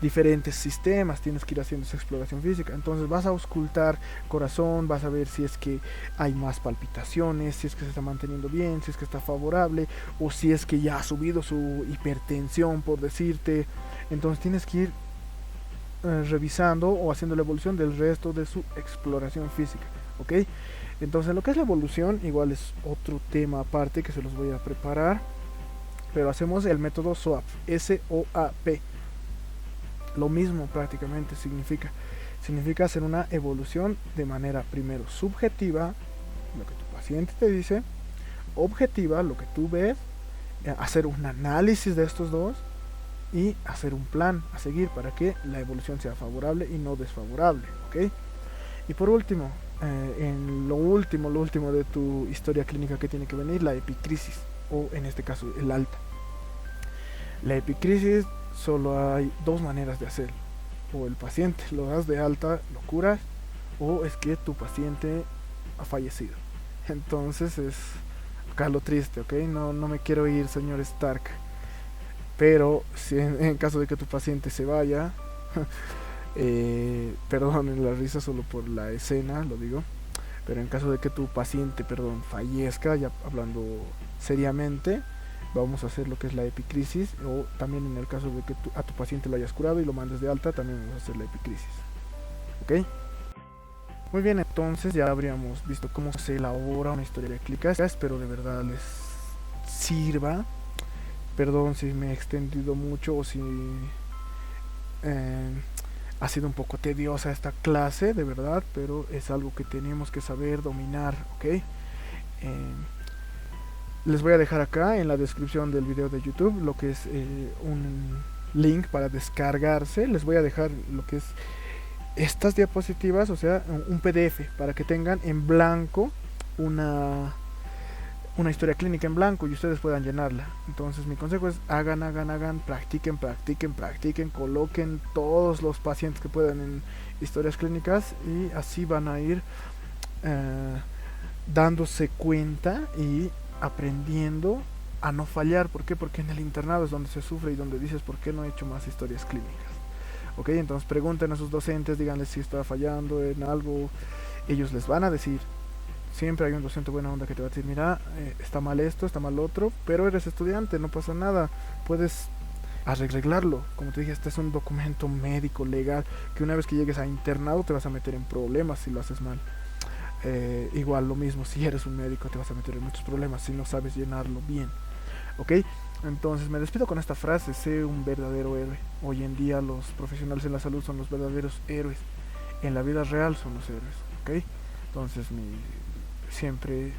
diferentes sistemas, tienes que ir haciendo esa exploración física. Entonces vas a auscultar corazón, vas a ver si es que hay más palpitaciones, si es que se está manteniendo bien, si es que está favorable, o si es que ya ha subido su hipertensión, por decirte. Entonces tienes que ir revisando o haciendo la evolución del resto de su exploración física, ¿ok? Entonces lo que es la evolución igual es otro tema aparte que se los voy a preparar, pero hacemos el método SOAP, SOAP. Lo mismo prácticamente significa hacer una evolución de manera primero subjetiva, lo que tu paciente te dice, objetiva, lo que tú ves, hacer un análisis de estos dos y hacer un plan a seguir para que la evolución sea favorable y no desfavorable, ¿ok? Y por último, en lo último de tu historia clínica que tiene que venir, la epicrisis, o en este caso el alta. La epicrisis solo hay dos maneras de hacerlo: o el paciente lo das de alta, lo curas, o es que tu paciente ha fallecido. Entonces es acá lo triste, ¿ok? No me quiero ir, señor Stark, pero si en caso de que tu paciente se vaya, perdonen la risa solo por la escena, lo digo, pero en caso de que tu paciente, fallezca, ya hablando seriamente, vamos a hacer lo que es la epicrisis, o también en el caso de que a tu paciente lo hayas curado y lo mandes de alta, también vamos a hacer la epicrisis, ¿ok? Muy bien, entonces ya habríamos visto cómo se elabora una historia clínica. Espero de verdad les sirva. Perdón si me he extendido mucho o si ha sido un poco tediosa esta clase, de verdad, pero es algo que tenemos que saber dominar, ¿ok? Les voy a dejar acá en la descripción del video de YouTube lo que es un link para descargarse. Les voy a dejar lo que es estas diapositivas, o sea, un PDF para que tengan en blanco una historia clínica en blanco y ustedes puedan llenarla. Entonces mi consejo es hagan, practiquen, coloquen todos los pacientes que puedan en historias clínicas, y así van a ir dándose cuenta y aprendiendo a no fallar. ¿Por qué? Porque en el internado es donde se sufre y donde dices ¿por qué no he hecho más historias clínicas? Ok, entonces pregunten a sus docentes, díganles si está fallando en algo, ellos les van a decir. Siempre hay un docente buena onda que te va a decir, mira, está mal esto, está mal otro, pero eres estudiante, no pasa nada, puedes arreglarlo. Como te dije, este es un documento médico, legal, que una vez que llegues a internado te vas a meter en problemas si lo haces mal. Igual lo mismo, si eres un médico te vas a meter en muchos problemas si no sabes llenarlo bien, ¿ok? Entonces me despido con esta frase: sé un verdadero héroe. Hoy en día los profesionales en la salud son los verdaderos héroes, en la vida real son los héroes, ¿ok? Entonces siempre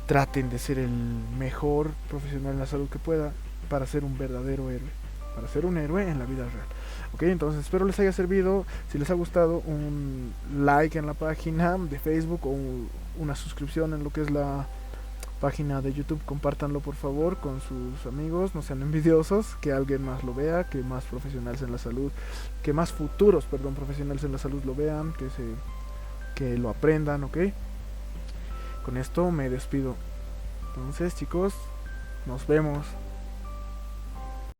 traten de ser el mejor profesional en la salud que pueda para ser un verdadero héroe, para ser un héroe en la vida real. Ok, entonces espero les haya servido. Si les ha gustado, un like en la página de Facebook o una suscripción en lo que es la página de YouTube. Compártanlo por favor con sus amigos, no sean envidiosos, que alguien más lo vea, que más profesionales en la salud, que más futuros, profesionales en la salud lo vean, que lo aprendan, ok. Con esto me despido. Entonces, chicos, nos vemos.